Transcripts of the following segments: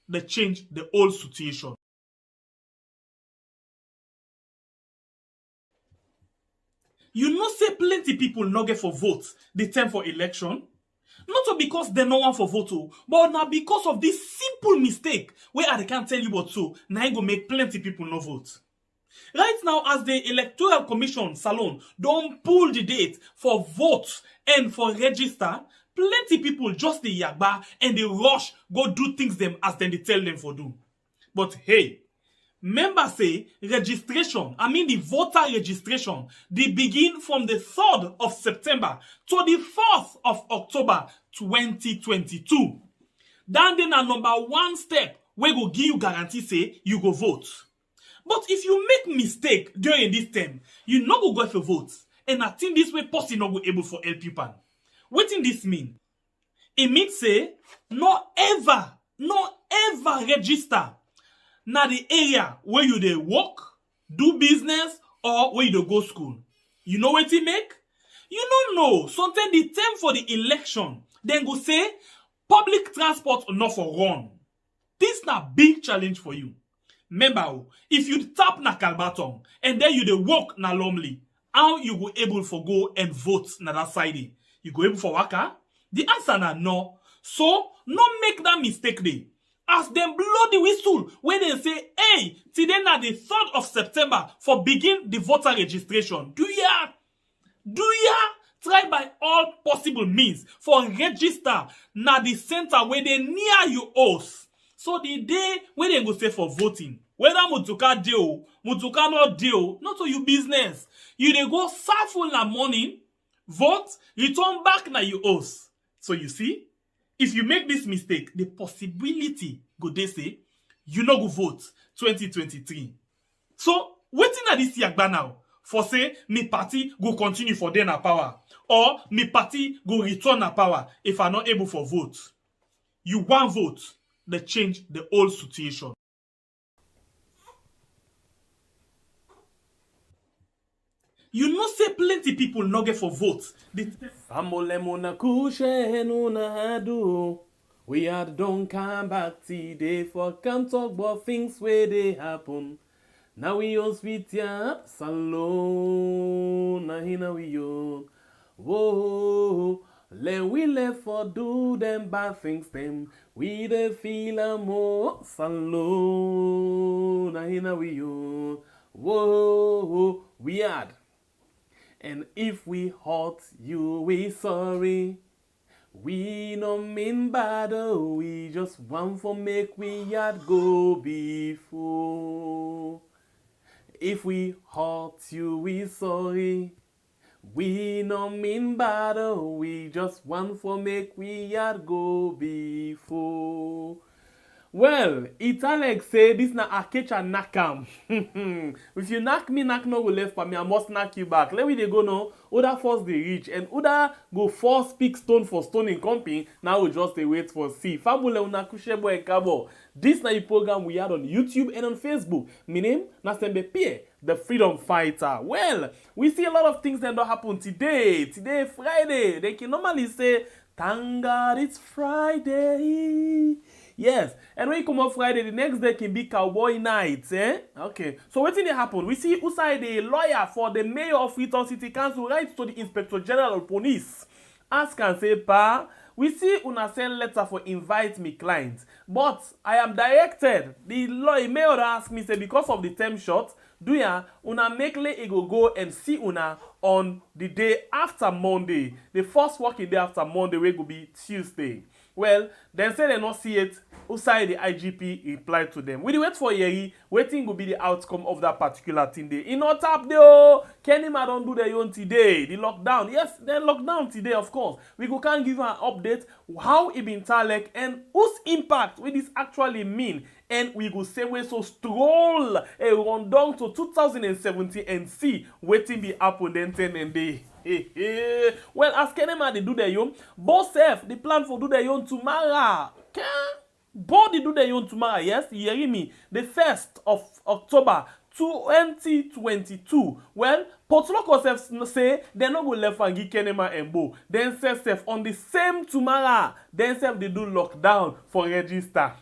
they change the whole situation. You know say plenty people no get for vote the time for election. Not because they no want for vote, but now because of this simple mistake where I can't tell you what so, now go make plenty people no vote. Right now, as the Electoral Commission Salon don't pull the date for vote and for register, plenty people just the yagba and they rush go do things them as then they tell them for do. But hey, member say registration, the voter registration, they begin from the 3rd of September to the 4th of October 2022. Then a number one step we go give you guarantee say you go vote. But if you make mistake during this time, you no go for vote. And I think this way person not go able for help you pan. What in this mean? It means say no ever register na the area where you dey work, do business, or where you dey go school. You know what it make? You don't know. Sometimes the time for the election, then go say public transport not for run. This na big challenge for you. Remember, if you tap na Kalbaton and then you dey work na Lomley, how you go able for go and vote na that side? You go able for waka? The answer na no. So, no make that mistake dey. As them blow the whistle when they say, hey, today na the 3rd of September for begin the voter registration. Do ya try by all possible means for register na the center where they near you house. So the day when they go say for voting, whether Mutuka deal, Mutuka not deal, not to you business. You dey go full na morning, vote, return back na you house. So you see, if you make this mistake, the possibility go they say you no go vote 2023. So waiting at this yagba now for say me party go continue for then a power or me party go return a power if I not able for vote. You want vote, they change the whole situation. You know say plenty people no get for vote. We had don't come back today for can't talk about things where they happen. Now we all sweet ya salon. Now we all whoa. Let we left for do them bad things them. We the feel a more salon. Now we all whoa. We had. And if we hurt you, we sorry. We no mean bad, we just want for make we yard go before. If we hurt you, we sorry. We no mean bad, we just want for make we yard go before. Well, Alex say this na Akecha nakam. If you knock me, knock no go left for me, I must knock you back. Let me they go now. Other force they reach and other go force pick stone for stone in company. Now we just they wait for see. Fabule una kushebo e kabo. This na the program we had on YouTube and on Facebook. My name na Sembe Pierre, the freedom fighter. Well, we see a lot of things that don't happen today. Today Friday. They can normally say, thank God it's Friday. Yes, and when you come up Friday, the next day can be cowboy night, eh? Okay, so what did happen? We see Usai, the lawyer for the mayor of Freetown City Council, writes to the Inspector General of Police. Ask and say, Pa, we see una send letter for invite me clients, but I am directed. The mayor asked me, say, because of the term short, do ya, una make le go and see una on the day after Monday. The first working day after Monday will be Tuesday. Well, then say they not see it. Usai the IGP replied to them. We wait for Yeri, waiting will be the outcome of that particular thing day. In not tap though, Kenema don't do their own today. The lockdown, yes, they lockdown today, of course. We can't give an update how it been talek and whose impact will this actually mean. And we go say we so stroll a run down to 2017 and see waiting be happen then 10 and day. Well, as Kenema they do their own, both self the plan for do their own tomorrow. Both they do their own tomorrow, yes, you hear me? The 1st of October 2022. Well, Potloko say they no go left and give Kenema and Bo. Then self on the same tomorrow. Then self they do lockdown for register.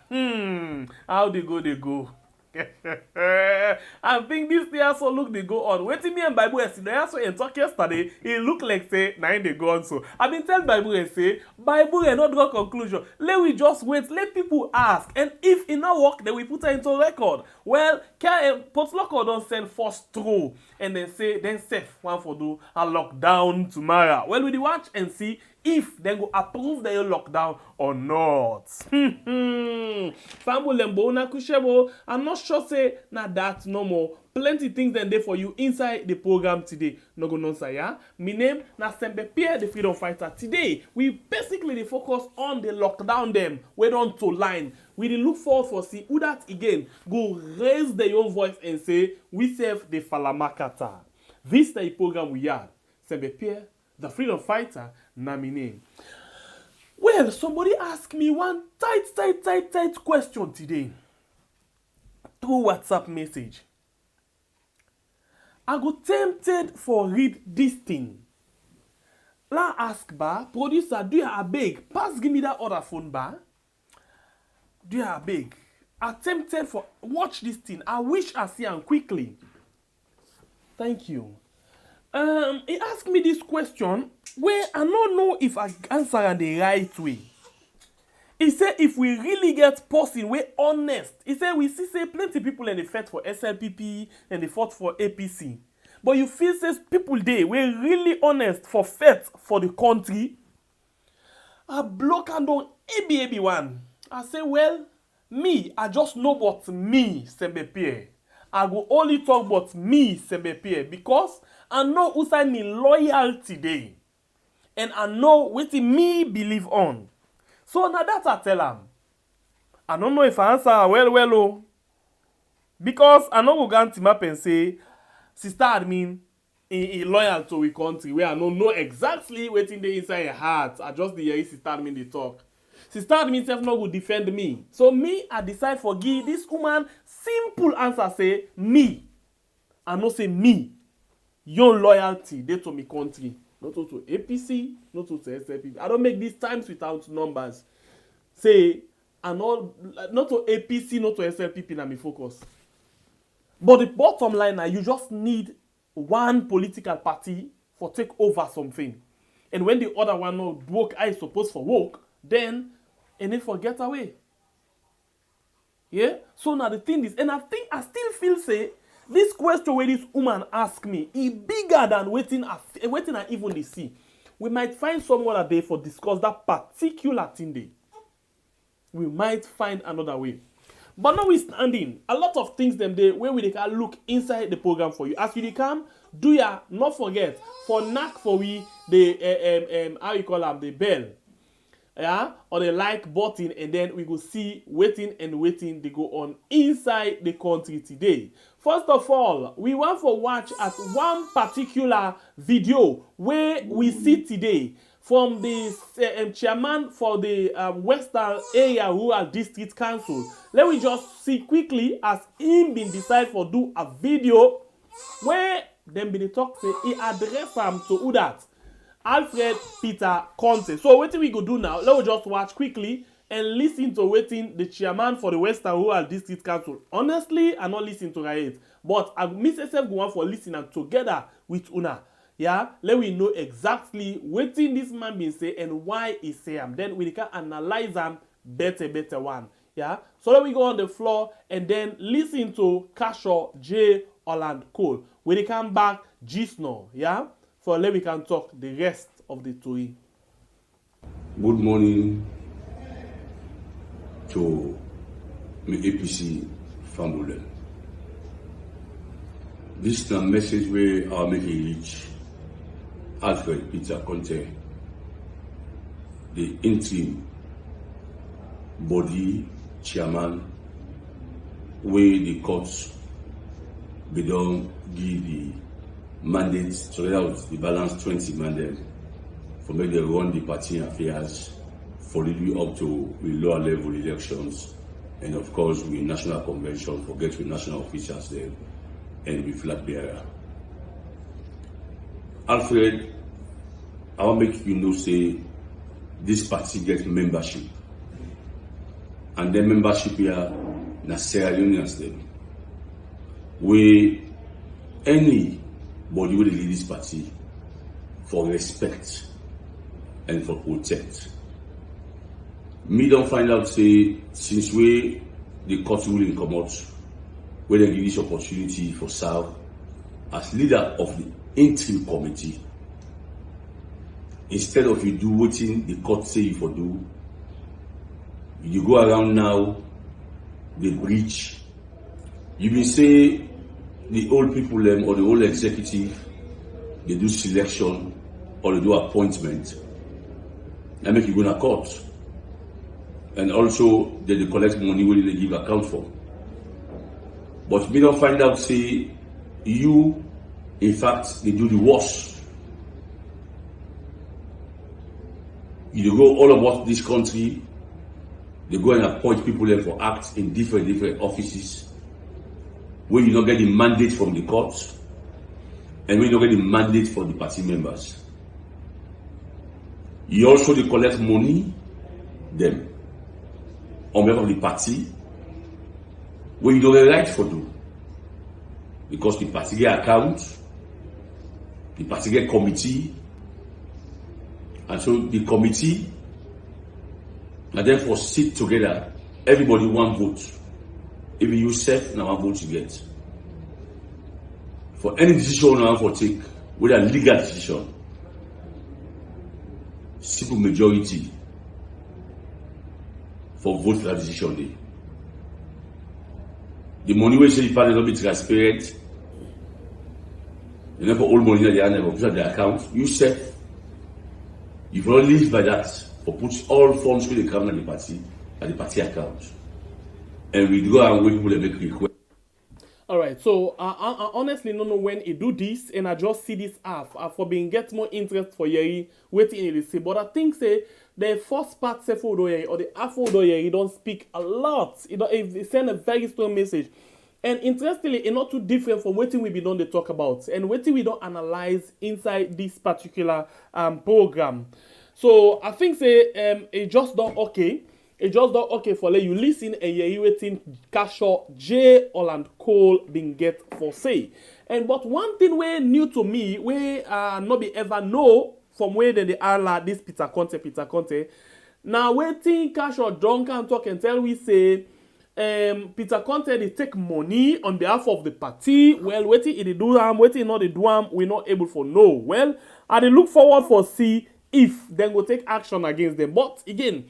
How they go? I think this day also look they go on. Waiting me and Bible yesterday, also in talk yesterday, it look like say 9 they go on so. I been tell Bible and say Bible and not draw conclusion. Let we just wait, let people ask, and if it not work, then we put it into record. Well, Potloko don't send first through and then say then safe one for do a lockdown tomorrow. Well, we watch and see if they go approve the lockdown or not. Fambo lembo na kushebo. I'm not sure say na that no more. Plenty things then there for you inside the program today. No go non say ya. My name na Sembe Pierre, the freedom fighter. Today we basically focus on the lockdown them. We don't to line. We dey look forward for see who that again go raise their own voice and say we serve the Falamakata. This is the program we are. Sembe Pierre, the freedom fighter, na my name. Well, somebody asked me one tight question today through WhatsApp message. I got tempted for read this thing. La ask ba, producer, do you a beg? Pass give me that other phone ba. Do you a beg? I tempted for watch this thing. I wish I see him quickly. Thank you. He asked me this question where I don't know if I answer in the right way. He said if we really get person we honest, he said we see say plenty people in the fight for SLPP and they fought for APC. But you feel says people there we really honest for fight for the country. I block and on ABAB one. I say well, me, I just know about me, Sembe Pierre. I go only talk about me, Sembe Pierre, because I know who say me loyalty day. And I know what me believe on. So now that I tell him. I don't know if I answer well oh. Because I know go team up and say, sister admin, in loyal to we country where I don't know exactly what's in the inside your heart. I just the hear sister admin they talk. Sister admin self not go defend me. So me, I decide for give this woman simple answer say me. I not say me. Your loyalty they to me country. Not to APC, not to SLPP. I don't make these times without numbers. Say, and all, not to APC, not to SLPP, na me focus. But the bottom line now, you just need one political party for take over something. And when the other one not work, I suppose for work, then and then forget away. Yeah? So now the thing is, and I still feel say, this question where this woman ask me is bigger than waiting I even they see. We might find someone a day for discuss that particular thing day. We might find another way. But notwithstanding, a lot of things them day where we can look inside the program for you. As you come, do ya not forget for knack for we the how you call them the bell. Yeah, or the like button, and then we go see waiting they go on inside the country today. First of all, we want to watch at one particular video where we see today from the chairman for the Western Area Rural District Council. Let me just see quickly as him been decide for do a video where them be the talk say he address him to who that. Alfred Peter Conte. So what we go do now? Let's just watch quickly and listen to waiting the chairman for the Western Rural District Council. Honestly, I not listen to it, but I miss myself going for listening together with Una. Yeah, let we know exactly what this man been say and why he say him. Then we can analyze them better one. Yeah, so let we go on the floor and then listen to Kasho J. Holland Cole. When they come back, Gisno. Yeah. So let we can talk the rest of the story. Good morning to my APC family. This is a message where I'll make it reach Alfred Peter Conte, the interim body chairman, where the courts they don't give the mandate to out the balance 20 mandate for make them run the party affairs for leading up to the lower level elections and of course with national convention for get with national officials there. and be flag bearer. Alfred, I want to make you know, say, this party gets membership. And then membership here, na Sierra Leoneans them. Where anybody will lead this party for respect and for protect. Me don't find out, say, since we the court ruling come out, where they give this opportunity for South as leader of the interim committee, instead of you do wetin the court say you for do, you go around now, the breach. You will say the old people or the old executive, they do selection or they do appointment. That make you go to court. And also they collect money where they give account for. But we don't find out, say, you, in fact, they do the worst. You go all about this country, they go and appoint people there for acts in different offices, where you don't get the mandate from the courts, and when you don't get the mandate from the party members. You also they collect money, them, on behalf of the party, where you don't get right for do. Because the party get account, the party get committee, and so the committee and therefore sit together, everybody one vote. Even you self now one vote you get. For any decision you want for take, whether legal decision, simple majority for vote for that decision day. The money we say the party not be transparent. You know, for all money that they have never put on their account, you self, you will live by that, for put all funds with the come at the party account. And we go and wait people to make request. Alright, so I honestly don't know when he do this, and I just see this app for being get more interest for Yeri waiting in the say. But I think say the first part say for Yeri or the half of Yeri don't speak a lot. It send a very strong message. And interestingly, it's not too different from what we be done to talk about and what we don't analyze inside this particular program. So I think say it just done okay. It just done okay for let you listen and you're waiting Cashaw J. Holland Cole being get for say. And but one thing we new to me, we not be ever know from where they are like this Peter Conte. Now waiting Cashaw drunk and talk and tell we say Peter Conte they take money on behalf of the party. Well, waiting in the do am, waiting not the do am, we're not able for know. Well, I they look forward for see if then go take action against them. But again,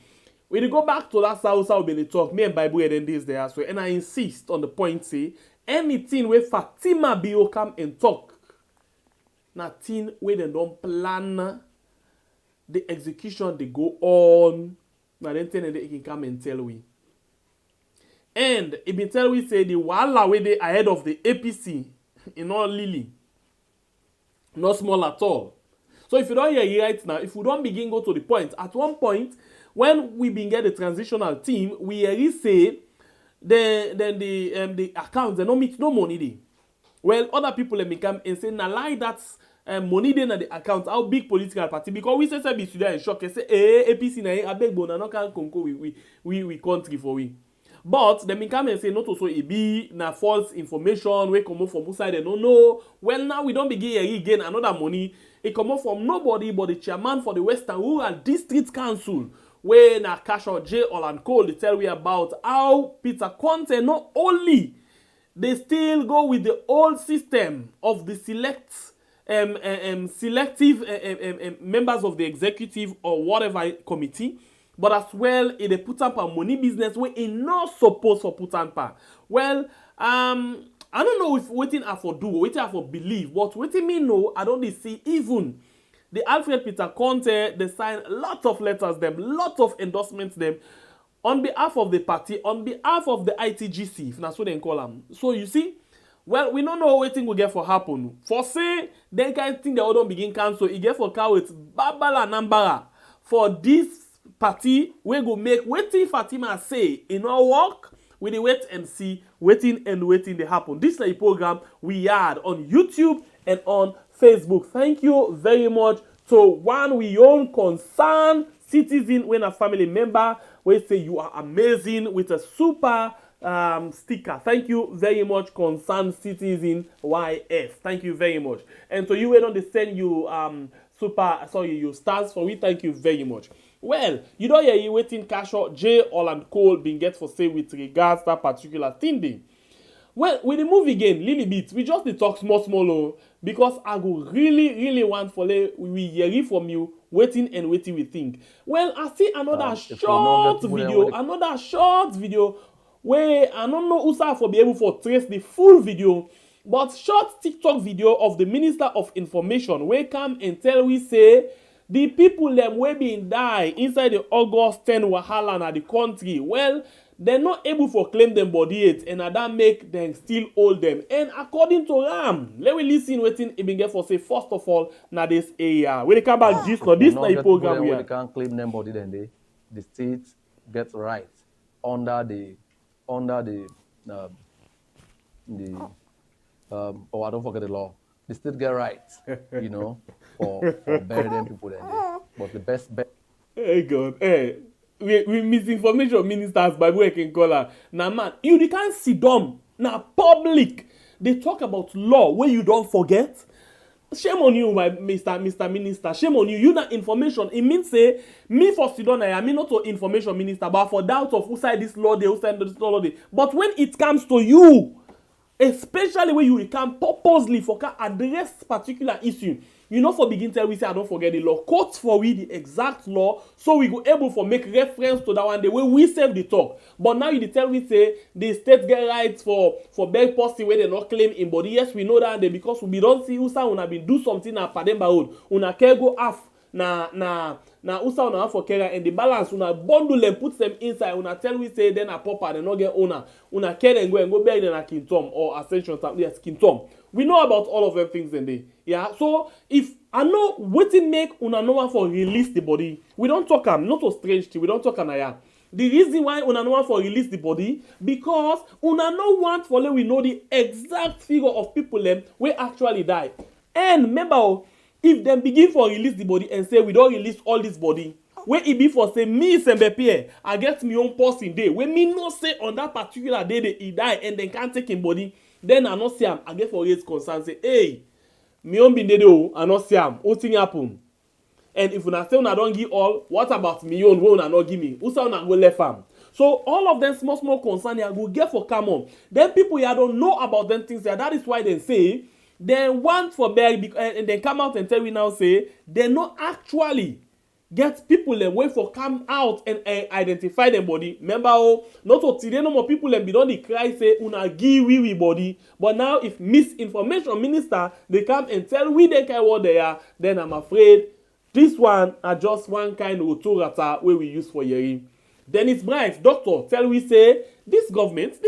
when you go back to that South Billy talk, me and Bible and this there as well, and I insist on the point say anything where Fatima Bio come and talk, nothing where they don't plan the execution they go on. Now then tell they can come and tell we. And it been tell we say the wala where they ahead of the APC in all Lily. Not small at all. So if you don't hear it right now, if we don't begin go to the point, at one point, when we begin get the transitional team, we already say the accounts they don't meet no money there. Well, other people let me come and say, na lie that's money there na the account, how big political party, because we say be today in shock and say, APC na I beg bona no can conquer we country for we. But they come and say not also it be na false information we come from outside they don't know. Well, now we don't begin again another money. It come from nobody but the chairman for the Western Rural District Council, where na Cashaw J. Holland Cole they tell we about how Peter Conte not only they still go with the old system of the selective members of the executive or whatever committee, but as well they put up a money business where it not supposed to put up. Well, I don't know if waiting I for do, waiting I for believe, but waiting me know I don't see even the Alfred Peter Conte, they sign lots of letters them, lots of endorsements them on behalf of the party, on behalf of the ITGC, if that's what they call them. So you see, well, we don't know what thing will get for happen. For say, they can't think they don't begin cancel. It get for cow with Babala Nambara. For this party, we go make waiting Fatima say, it not work, We dey wait and see wetin dey happen. This na the program we had on YouTube and on Facebook. Thank you very much to one we own concerned citizen when a family member wey say you are amazing with a super sticker. Thank you very much, concerned citizen YF. Thank you very much. And to you wey don dey send you you stars for we, thank you very much. Well, you don't hear you waiting cash out J Holland Cole being get for say with regards to that particular thing. Well, with the movie again, little bit, we just dey talk small because I go really want for we hear from you waiting we think. Well, I see another short video where I don't know who's for be able to trace the full video, but short TikTok video of the Minister of Information where come and tell we say the people them wey been die inside the August 10 wahala na the country, well, they're not able to claim them body yet, and that make them still hold them. And according to Ram, let me listen wetin e been get for say first of all na this area. When they come back this na the program we they can't claim them body, then the state gets right under the I don't forget the law. The state get right, you know, for burying people then. But the best bet. Hey God, hey. We misinformation ministers by way can call her. Now man, you can't sit down. Now public, they talk about law where you don't forget. Shame on you, my Mr. Minister. Shame on you. You that information. It means say me for sit down. I mean not to information minister, but for doubt of who side this law, who side this law. But when it comes to you, especially when you can purposely for address particular issue, you know, for begin tell we say I don't forget the law. Quote for we the exact law, so we go able for make reference to that one the way we save the talk. But now you tell we say the state get rights for beg policy where they not claim in body. Yes, we know that because we don't see usa una been do something na Pademba road. Una care go half na usa una for care and the balance una bundle and put them inside. Una tell we say then a popper they not get owner. Una care and go beg them a Kintom or Ascension. Yes, Kintom. We know about all of them things in there. Yeah. So if I know wetin make una no want for release the body, we don't talk not a strange thing. We don't talk yeah. The reason why una no want for release the body because una no want for let we know the exact figure of people them wey actually die. And remember, if them begin for release the body and say we don't release all this body, where it be for say me Sembe I get me own person day. When me not say on that particular day that he die and then can't take him body. Then I not see him. I get for raise concern say, hey, me own bin dey I not see him. What thing happen? And if una say una don't give all, what about me own wey una not give me? Who say una go left am? So all of them small concern here go get for come on. Then people here don't know about them things here. That is why they say they want for bury and they come out and tell we now say they not actually get people them way for come out and identify them body. Remember, not to today no more people them be don't cry say una give we body. But now if misinformation minister they come and tell we they care what they are, then I'm afraid this one are just one kind of authority where we use for hearing. Then it's bright doctor tell we say this government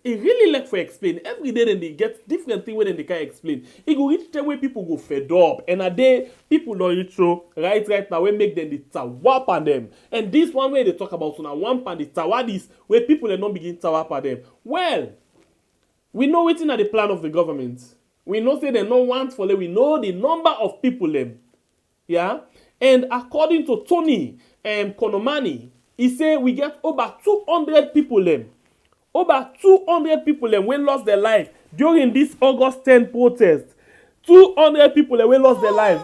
it really like for explain every day. Then they get different thing when they can explain. It go reach time where people go fed up and a day people don't reach so right now we make them the tawap on them. And this one way they talk about so now one pan the tawadis where people they not begin tawap on them. Well, we know waiting at the plan of the government. We know say they don't want for them. We know the number of people them. Yeah, and according to Tony Konomani, he say we get over 200 people them. Over 200 people them when lost their life during this August 10 protest. 200 people them when lost their lives.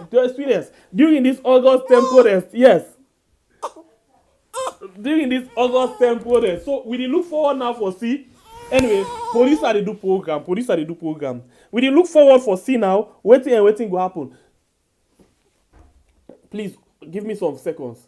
During this August 10 protest. Yes. During this August 10 protest. So we dey look forward now for see. Anyway, police are the do program. We dey look forward for see now. Waiting go happen. Please give me some seconds.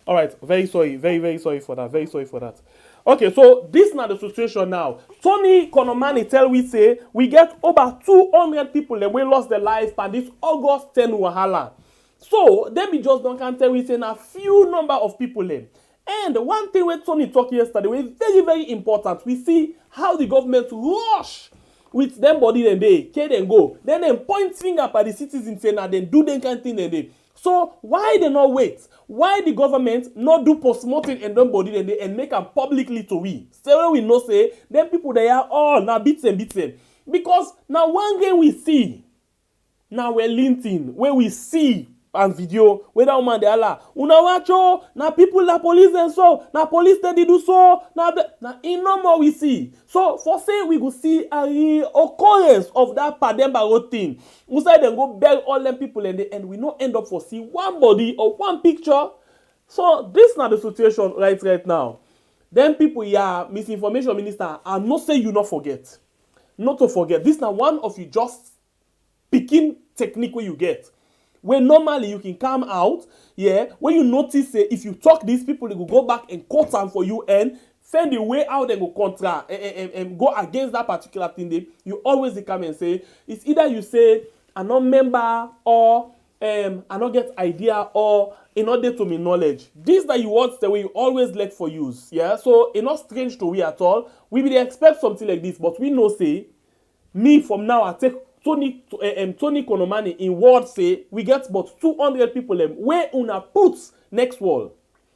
All right, very sorry for that. Okay, so this is not the situation now. Tony Konomani tell we say we get over 200 people that we lost their life by this August 10 wahala. So, then we just don't can tell we say a few number of people them. And one thing when Tony talked yesterday was very, very important. We see how the government rush with them body then they can then go. Then point finger at the citizens saying that then do them kind of thing then they. So why they not wait? Why the government not do post-mortem and them body then they and make them publicly to we? So when we know say them people they are all now beats them. Because now one game we see, now we're LinkedIn where we see and video where that woman they are una watch na people la police and so na police they do so na in no more we see. So for say we go see a occurrence of that Pademba road thing. We say then go beg all them people and we not end up for see one body or one picture. So this not the situation right now. Then people misinformation minister and not say you not forget. Not to forget. This now one of you just picking technique where you get. When normally you can come out, when you notice if you talk these people, they will go back and quote them for you and find a way out and go contra and go against that particular thing. You always come and say, it's either you say, I'm not member or I not get idea or in order to me knowledge. This that you want the way you always let for use. So it's not strange to we at all. We will expect something like this, but we know say, me from now I take Tony Konomani in word say we get about 200 people where una put next wall,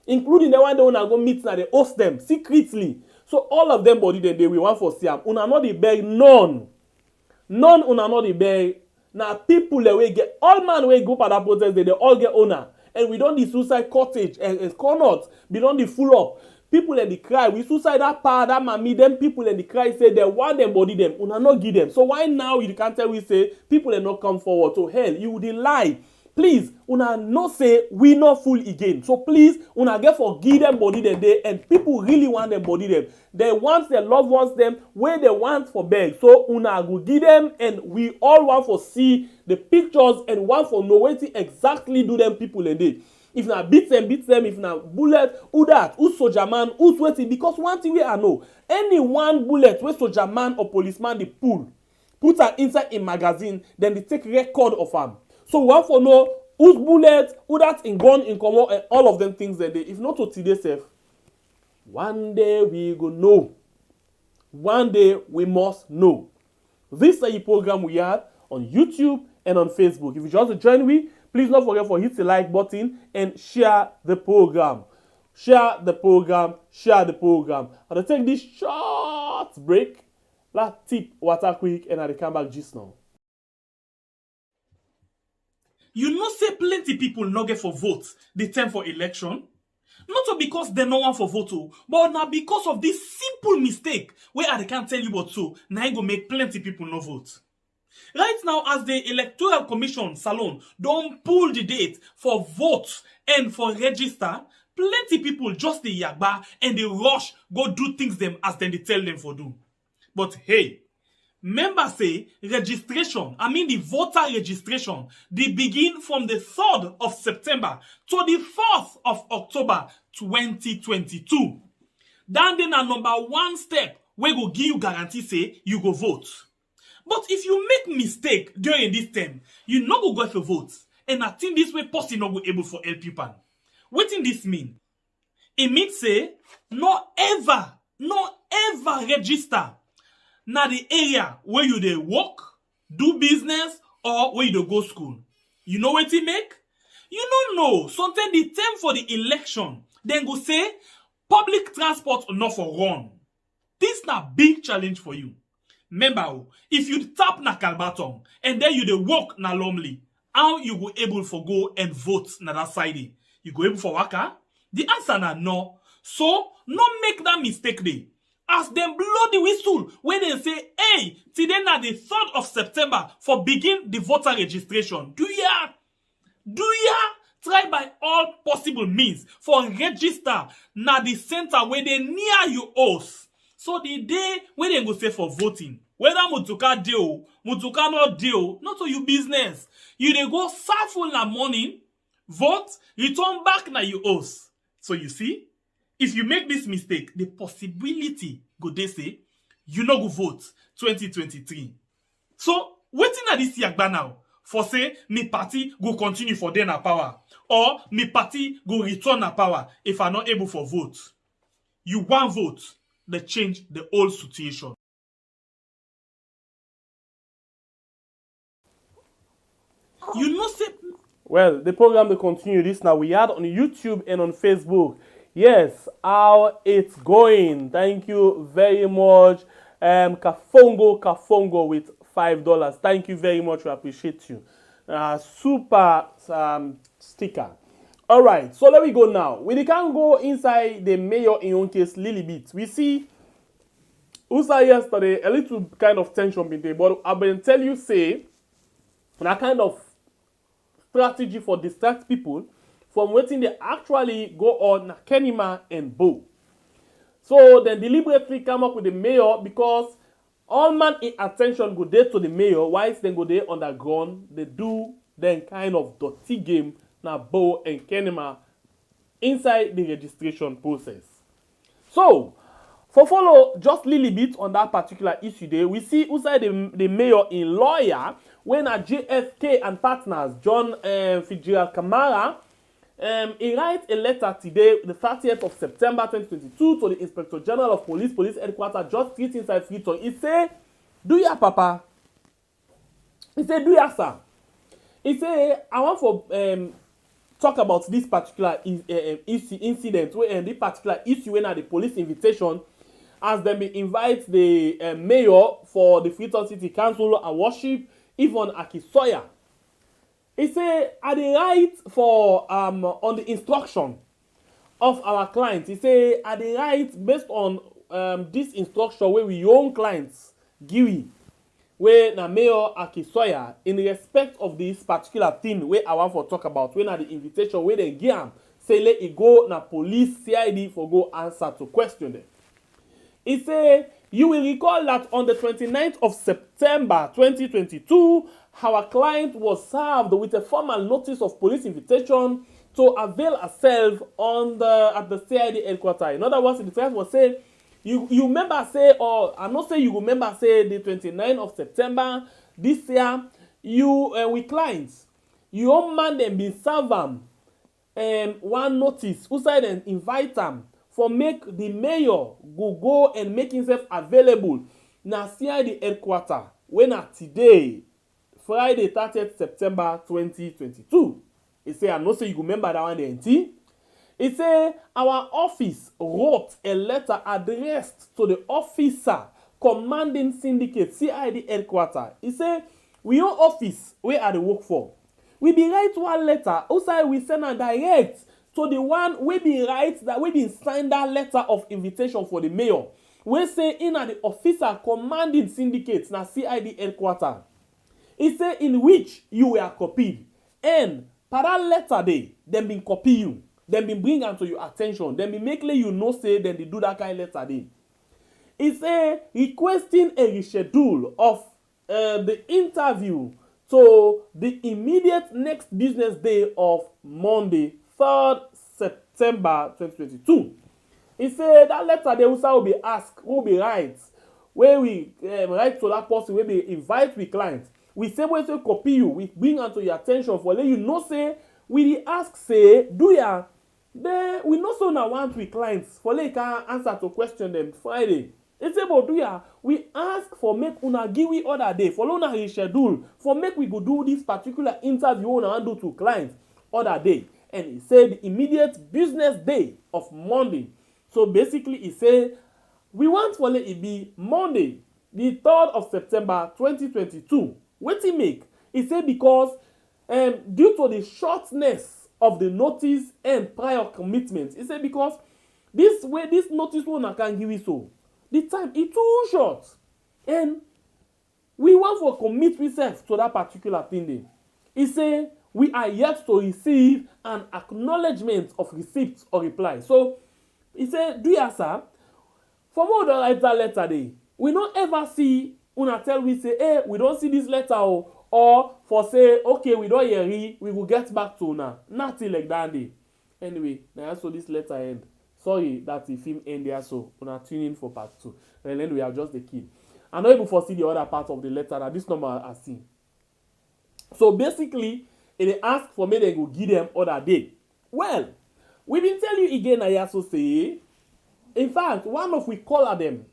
including the one that una go meet now they host them secretly. So all of them body then they will want for Siam. Una not the beg none una not the beg. Now people that we get all man we go for that protest they all get owner and we don't the suicide cottage and corner we don't the full up. People in the cry, we suicide that pa, that mommy, them people in the cry say they want them body them, una not give them. So why now you can't tell we say people are not come forward? So hell, you would lie. Please, una not say we not full again. So please, una get for give them body them day and people really want them body them. They want their loved ones them where they want for beg. So una go give them and we all want for see the pictures and want for know what exactly do them people in day. If na beat them, if na bullet, who that, who soldier man, who's waiting, because one thing we I know, any one bullet where soldier man or policeman they pull, put her inside a magazine, then they take record of them. So one for know whose bullet, who that in gun, in common, and all of them things that they, if not to today safe, one day we go know. One day we must know. This is a program we had on YouTube and on Facebook. If you just join me, please don't forget to hit the like button and share the program. Share the program. I'll take this short break. Let's tip water quick and I'll come back just now. You know say plenty people no get for vote the time for election. Not because they no want for vote, but now because of this simple mistake where I can't tell you what so now I go make plenty people no vote. Right now, as the Electoral Commission Salon don't pull the date for vote and for register, plenty people just the yagba and they rush go do things them as then they tell them for do. But hey, members say registration, the voter registration, they begin from the 3rd of September to the 4th of October 2022. Then a number one step where go give you guarantee say you go vote. But if you make mistake during this time, you not go for vote. And I think this way person not go able for help you pan. What in this mean? It means say, no ever register na the area where you dey work, do business, or where you dey go school. You know what it make? You don't know. Sometimes the time for the election, then go say, public transport not for run. This na big challenge for you. Remember, if you tap na Kalbaton and then you dey walk na Lumley, how you go able for go and vote na that side? You go able for waka? The answer na no. So, no make that mistake dey. As them blow the whistle when they say, hey, today na the 3rd of September for begin the voter registration. Do ya try by all possible means for register na the center where they near you house. So the day when they go say for voting, whether Mutuka deal, Mutuka not deal, not to your business. You dey go full na morning, vote, return back na your house. So you see, if you make this mistake, the possibility go they say you no go vote 2023. So waiting at this yagba now for say me party go continue for dey na power or me party go return na power if I not able for vote. You want vote, they change the whole situation. You know say Well, the program will continue this now. We had on YouTube and on Facebook. Yes, how it's going. Thank you very much. Kafongo with $5. Thank you very much. We appreciate you. Super sticker. All right, so let me go now. We can go inside the mayor in your case, Lily Bit. We see Usa yesterday a little kind of tension been there, but I've been tell you say that kind of strategy for distract people from waiting they actually go on Kenema and Bo. So they deliberately come up with the mayor because all man in attention go there to the mayor, whilst they go there underground, they do then kind of dirty game na Bo and Kenema inside the registration process. So, for follow just little bit on that particular issue there, we see inside the mayor in lawyer when a JFK and partners, John Fitzgerald Kamara, he write a letter today, the 30th of September 2022, to the Inspector General of Police, Police Headquarters, just 3 inside Freetown. He say, do ya, Papa? He say, do ya, sir? He say, I want for talk about this particular incident, where this particular issue when at the police invitation, as them invite the mayor for the Freetown City Council and worship Yvonne Akisoya. He say, at the right for on the instruction of our clients. He say, at the right based on this instruction where we own clients, Giwi, where na Mayor Akisoya, in respect of this particular thing where I want for talk about, when at the invitation where they give him, say let it go na police CID for go answer to question them. He say, you will recall that on the 29th of September 2022, our client was served with a formal notice of police invitation to avail herself at the CID headquarters. In other words, the client was saying, you remember say, or I'm not saying you remember say the 29th of September this year, you with clients, you own man them been serve them one notice, who said and invite them for make the mayor go and make himself available na CID headquarters when at today, Friday 30th September 2022. He say, I'm not saying you remember that one there. He say, our office wrote a letter addressed to the officer commanding syndicate CID headquarters. He say, we own office where are the work for. We be write one letter, also we send a direct to the one we be write that we be sign that letter of invitation for the mayor. We say in at the officer commanding syndicate na CID headquarters. He say in which you were copied. And per that letter day, them been copy you. Them been bring am to your attention. Them been make you know say then they do that kind of letter day. He say requesting a reschedule of the interview to the immediate next business day of Monday, 3rd September 2022. He say that letter they will be asked, will be write, where we write to that person, where we invite the client. We say we say copy you, we bring unto your attention for let you know say we ask say do ya then we know so now want we clients for let you can answer to question them Friday. It's about do ya we ask for make una give we other day for una reschedule for make we go do this particular interview una do to clients other day, and he said the immediate business day of Monday. So basically he said we want for let it be Monday the 3rd of September 2022. What he make? He said because due to the shortness of the notice and prior commitments, he said because this notice one can give you so the time is too short, and we want to commit ourselves to that particular thing. Then he said we are yet to receive an acknowledgement of receipt or reply. So he said, do you sir? For more than write that letter day, we don't ever see una tell we say, hey, we don't see this letter or for say, okay, we don't hear it, we will get back to una. Nothing like that day. Anyway, now so this letter end. Sorry that the film end there, so una tune in for part 2. And then we have just the key. I'm not able to see the other part of the letter that this number I see. So basically, they ask for me they go give them other day. Well, we been tell you again, I also say, in fact, one of we call them,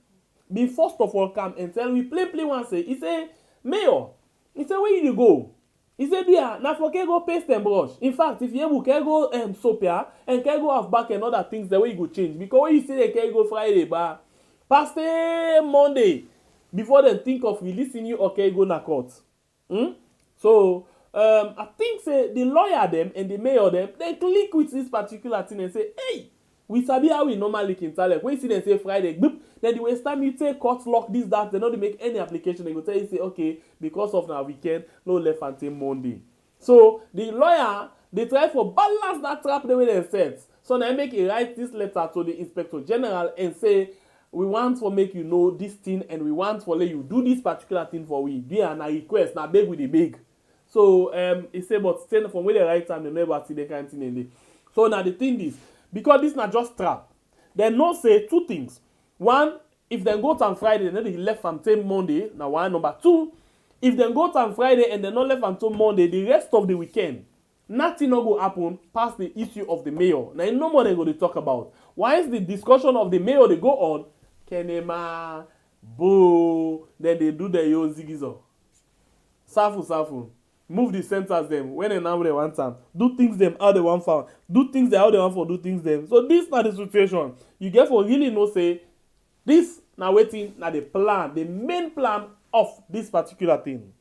be first of all come and tell me play one say, he say, Mayor, he say, where you go? He said, yeah, now for can go paste and brush. In fact, if you able can go soap here and can go have back and other things, the way you go change. Because when you say they can go Friday, but past Monday, before they think of releasing you, okay, go na court. So I think say the lawyer them and the mayor them, they click with this particular thing and say, hey, we sabi how we normally can tell them. When you see them say Friday, boop, then the waste time you take court lock this, that, they don't make any application. They go tell you say, okay, because of our weekend, no left until Monday. So the lawyer, they try for balance that trap the way they said. So they make a write this letter to the inspector general and say, we want to make you know this thing and we want to let you do this particular thing for we. They are a request, now beg with the beg. So he say, but stand from where the right time, they never see the kind of thing in there. So now the thing is, because this not just trap, they not say two things. One, if they go on Friday, then they left until Monday. Now one. Number two, if they go on Friday and they not left until Monday, the rest of the weekend, nothing not go happen past the issue of the mayor. Now no more they go to talk about. Why is the discussion of the mayor they go on? Kenema, Bo, then they do the yo zigizo. Safu. Move the centers them when and now they want time. Do things them how they want for. Do things them how they want for. Do things them. So this not the situation. You get for really no say. This now waiting now the plan, the main plan of this particular thing.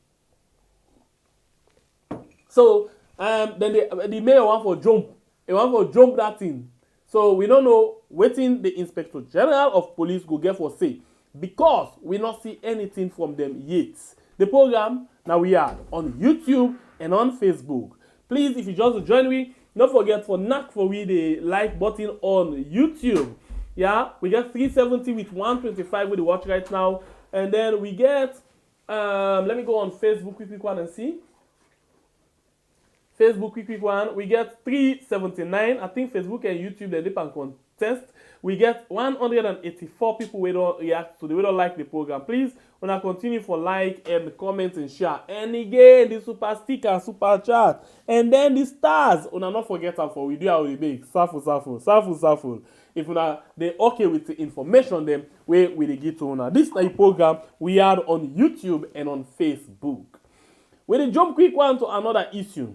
So then the mayor want for jump. He want for jump that thing. So we don't know waiting the inspector general of police go get for say because we not see anything from them yet. The program now we are on YouTube and on Facebook. Please, if you just join me, don't forget for knock for we the like button on YouTube. Yeah, we get 370 with 125 with the watch right now, and then we get let me go on Facebook quick one and see. Facebook quick one, we get 379. I think Facebook and YouTube they dip and contest. We get 184 people who don't react to the we don't like the program. Please, when I continue for like and comment and share. And again, the super sticker, super chat, and then the stars. Una not forget them for we do how we make. Safu. If una they okay with the information them we they get to una. This is the program we are on YouTube and on Facebook. We dey jump quick one to another issue.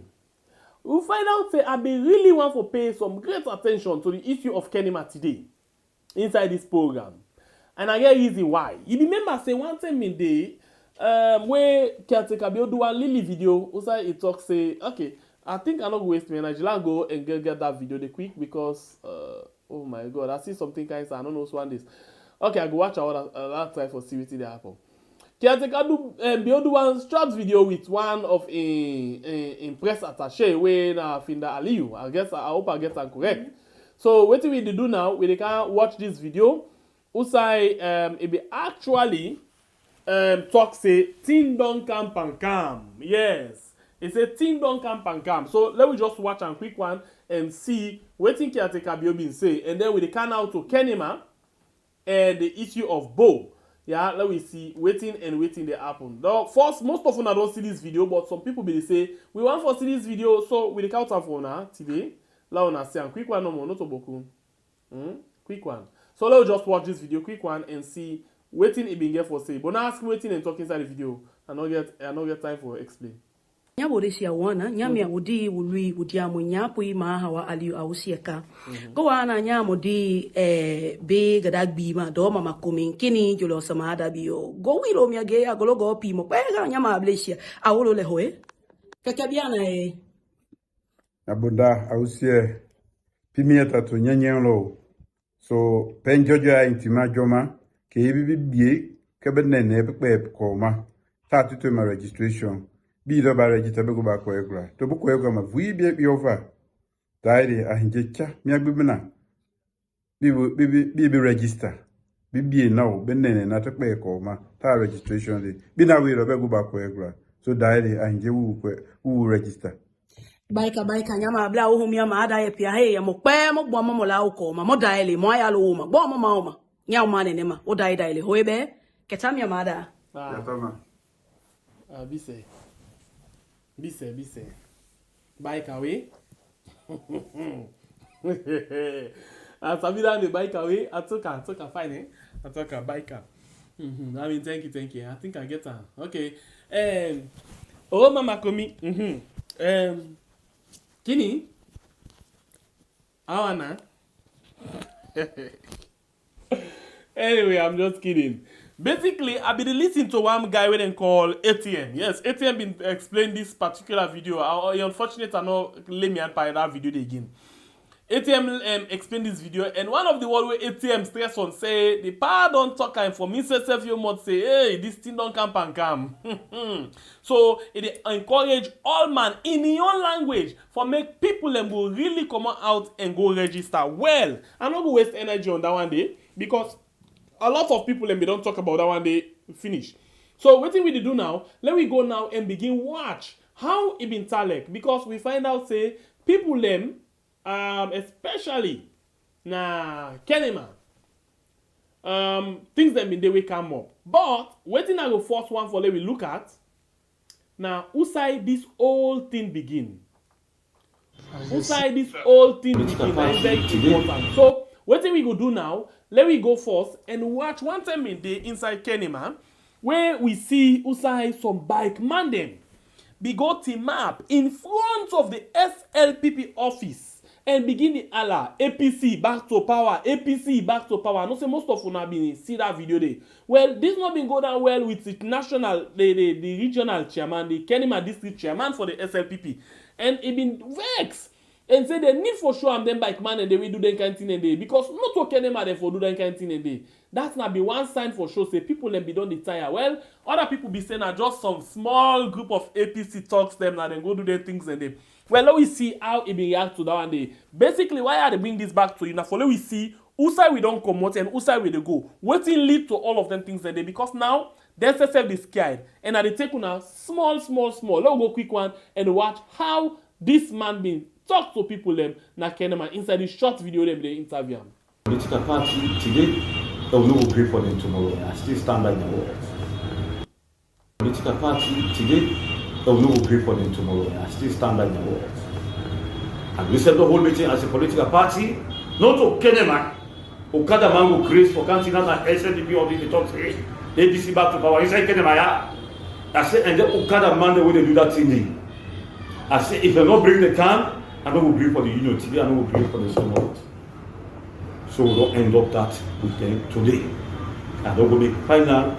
We'll find out say I be really want to pay some great attention to the issue of Kenema today inside this program. And I get easy why. You remember say one time in day where caretaker be do one Lily video, also it talk say, okay, I think I'm not waste my energy. I'll go and get that video the quick because oh my god, I see something kind of I don't know what this. Okay, I go watch that try for see what they happen. Caretaker do one short video with one of a press attaché when Finda Aliyu. I hope I get that correct. So what we do now, we can watch this video. Usai it be actually talk say ting don camp and cam. Yes. It's a ting don camp and cam. So let me just watch a quick one and see what think Caretaker Biobin say. And then we can out to Kenema and the issue of Bo. Yeah, let me see waiting they happen. Now, first, most of you don't see this video, but some people will say we want to see this video, so we count for now today. Let us see a quick one no more, not a boku. Quick one. So let's just watch this video, quick one, and see waiting it being here for say. But now ask waiting and talk inside the video. I not get time for explain. Nyaboresia wana nyamia wudi wului wudiamu nyapui mahawa aliu ausieka go wana nyamo di be gadagbi ma do mama komin kini jolo sama dabio go wiro miage agolo go pimo pega nyama ablesia awolo le hoe kakabiana abunda ausie pimieta to nyenyenlo so penjojo a intima joma ke bibie ke benene pepe ko ma ta tutu ma registration bi do ba register be go ba ko egura to bu ko egura ma vui bi over daire a hinjecha mi agbebina bi register bi now benene na to pe ko ma ta registration dey bi na we ro be go ba ko egura so daire a hinje wu register baika nyama bla o humia ma ada ye pia he ya mo pe mo gbo mo la o ko ma mo daile mo ya lo ma gbo mo ma nya o ma ne ma o daile hoebe ketamia ma ada ya tama abi say Bise. Bike away. I Sabida the bike away. I took a fine, eh? I took a biker. I mean, thank you. I think I get her. Okay. Oh, Mama Komi. Kini. Awana. Anyway, I'm just kidding. Basically, I've been listening to one guy we then call ATM. Yes, ATM been explain this particular video. Unfortunately, I not let me unpack that video again. ATM explain this video, and one of the word where ATM stress on say the power don't talk and for me self you must say, hey, this thing don't come. So it encourage all man in your language for make people them go really come out and go register. Well, I'm not gonna waste energy on that one day because a lot of people them they don't talk about that one day finish. So what we do now? Let me go now and begin watch how it been talek because we find out say people them. Especially na Kenema things that been they will come up. But waiting I go first one for let we look at now usai this whole thing begin. Usai this whole thing begin is very important. So what we go do now, let we go first and watch one time in day inside Kenema where we see usai some bike man them be go team up in front of the SLPP office. And begin the Allah, APC back to power, APC back to power. No say most of you have been see that video there. Well, this not been go down well with the national, the regional chairman, the Kenema district chairman for the SLPP. And it been vexed. And say they need for sure them bike man and they will do that kind of thing and they because not to Kenema they for do that kind of thing and they. That's not be one sign for sure. Say people them be done the tire. Well, other people be saying are just some small group of APC talks them and then go do their things and they. Well, let we see how it be react to that one day. Basically, why are they bring this back to you now? For let we see whose side we don't come out and whose side we they go. What will lead to all of them things that day? Because now they self be scared and they take now small. Let's go quick one and watch how this man been talk to people them na Kenema inside this short video them they interview him. Political party today, they will not agree for them tomorrow. I still stand by my words. Political party today. They will not agree for them tomorrow. I still stand by my words. And we said the whole meeting as a political party, not to Kenema, Okada Mango Grace for counting out an SNDP or the talks, ABC back to power. Inside Kenema, I said, and the Okada man, the way they do that thing. I said, if they not bring the can, I don't agree for the union today, I don't agree for the tomorrow. So we don't end up that with them today. I don't go make final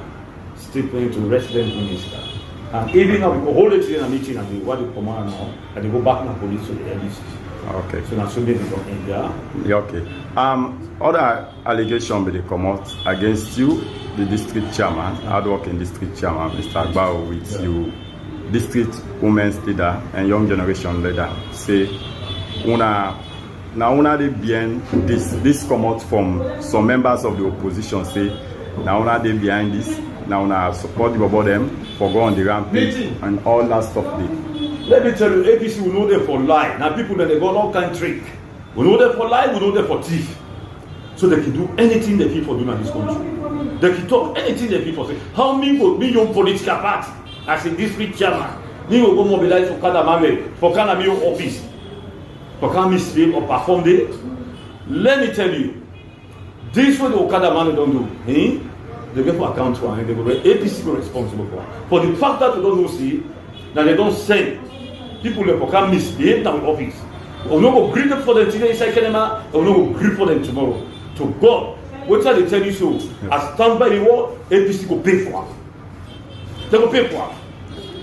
statement to resident minister. And even now, we hold it in a meeting and they want to come out now, and they go back to the police to the LDC. Okay. So now, so they don't end there. Yeah, okay. Other allegation will come out against you, the district chairman, hardworking district chairman, Mr. Agbao, with you, district women's leader and young generation leader, say, una they behind this come out from some members of the opposition, say, now una they behind this. Now I support you about them for go on the rampage and all that stuff. Let me tell you, APC will know them for lie. Now people that they go all kind of trick. We know them for lie, we know them for thief. So they can do anything the people do in this country. They can talk anything the people say. How me young political party as a district chairman, me will go mobilize for Kadamame, for Kanami office, for Kanami speak or perform there. Let me tell you, this is what the Okada man don't do. Eh? They get for account for and they go APC go responsible for the fact that we don't know see that they don't send people that can misbehave now in office. We no go greet them for them today inside Kenema, we no go greet for them tomorrow. To God, what they tell you so? As stand by the wall, APC go pay for them. They go pay for them.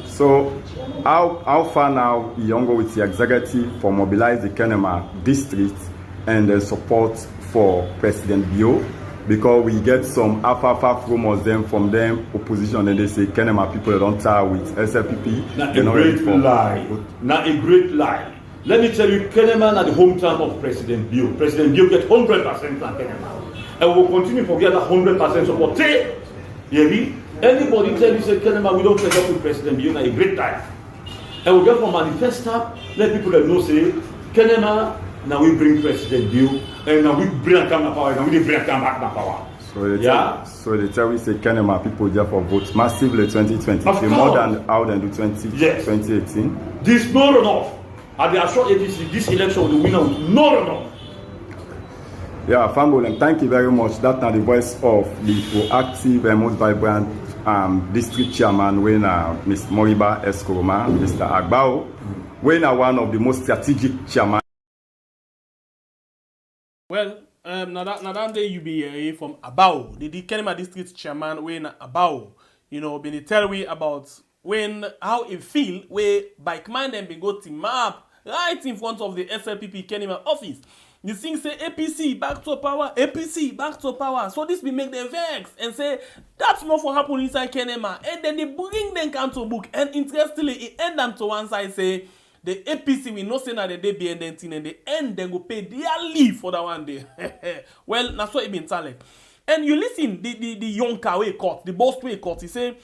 So how far now you go with the executive for mobilize the Kenema district and the support for President Bio? Because we get some alpha rumors them from them opposition and they say Kenema people don't tie with SLPP. Not a great lie. Not a great lie. Let me tell you, Kenema are the hometown of President Bio. President Bio get 100% on Kenema. And we will continue to get that 100% support. Anybody tell you say Kenema we don't take up with President Bio, not a great lie. And we get from manifesto, let people that know say Kenema now we bring President Bio and now we bring Akam power, now we bring Akam back to power. So they tell we say Kenema people therefore vote massively 2023 more than how they do 2018. This no runoff. And they assure APC this election will win out. No runoff. Yeah, Fangolem, thank you very much. That's now the voice of the proactive and most vibrant district chairman when Ms. Moriba Eskoroma, Mr. Agbao, when one of the most strategic chairman. Well, now that day you be from Abao, the Kenema district chairman when Abao, you know, been tell we about when how it feel where bike man them be go to map right in front of the SLPP Kenema office. The thing say APC back to power, APC back to power. So this will make them vex and say that's not for happen inside Kenema. And then they bring them council book. And interestingly, it end them to one side say the APC will not say that they be and then in the end they go pay their leave for that one day. Well, that's what it been telling. And you listen, the Yonka way court, the boss way court, he say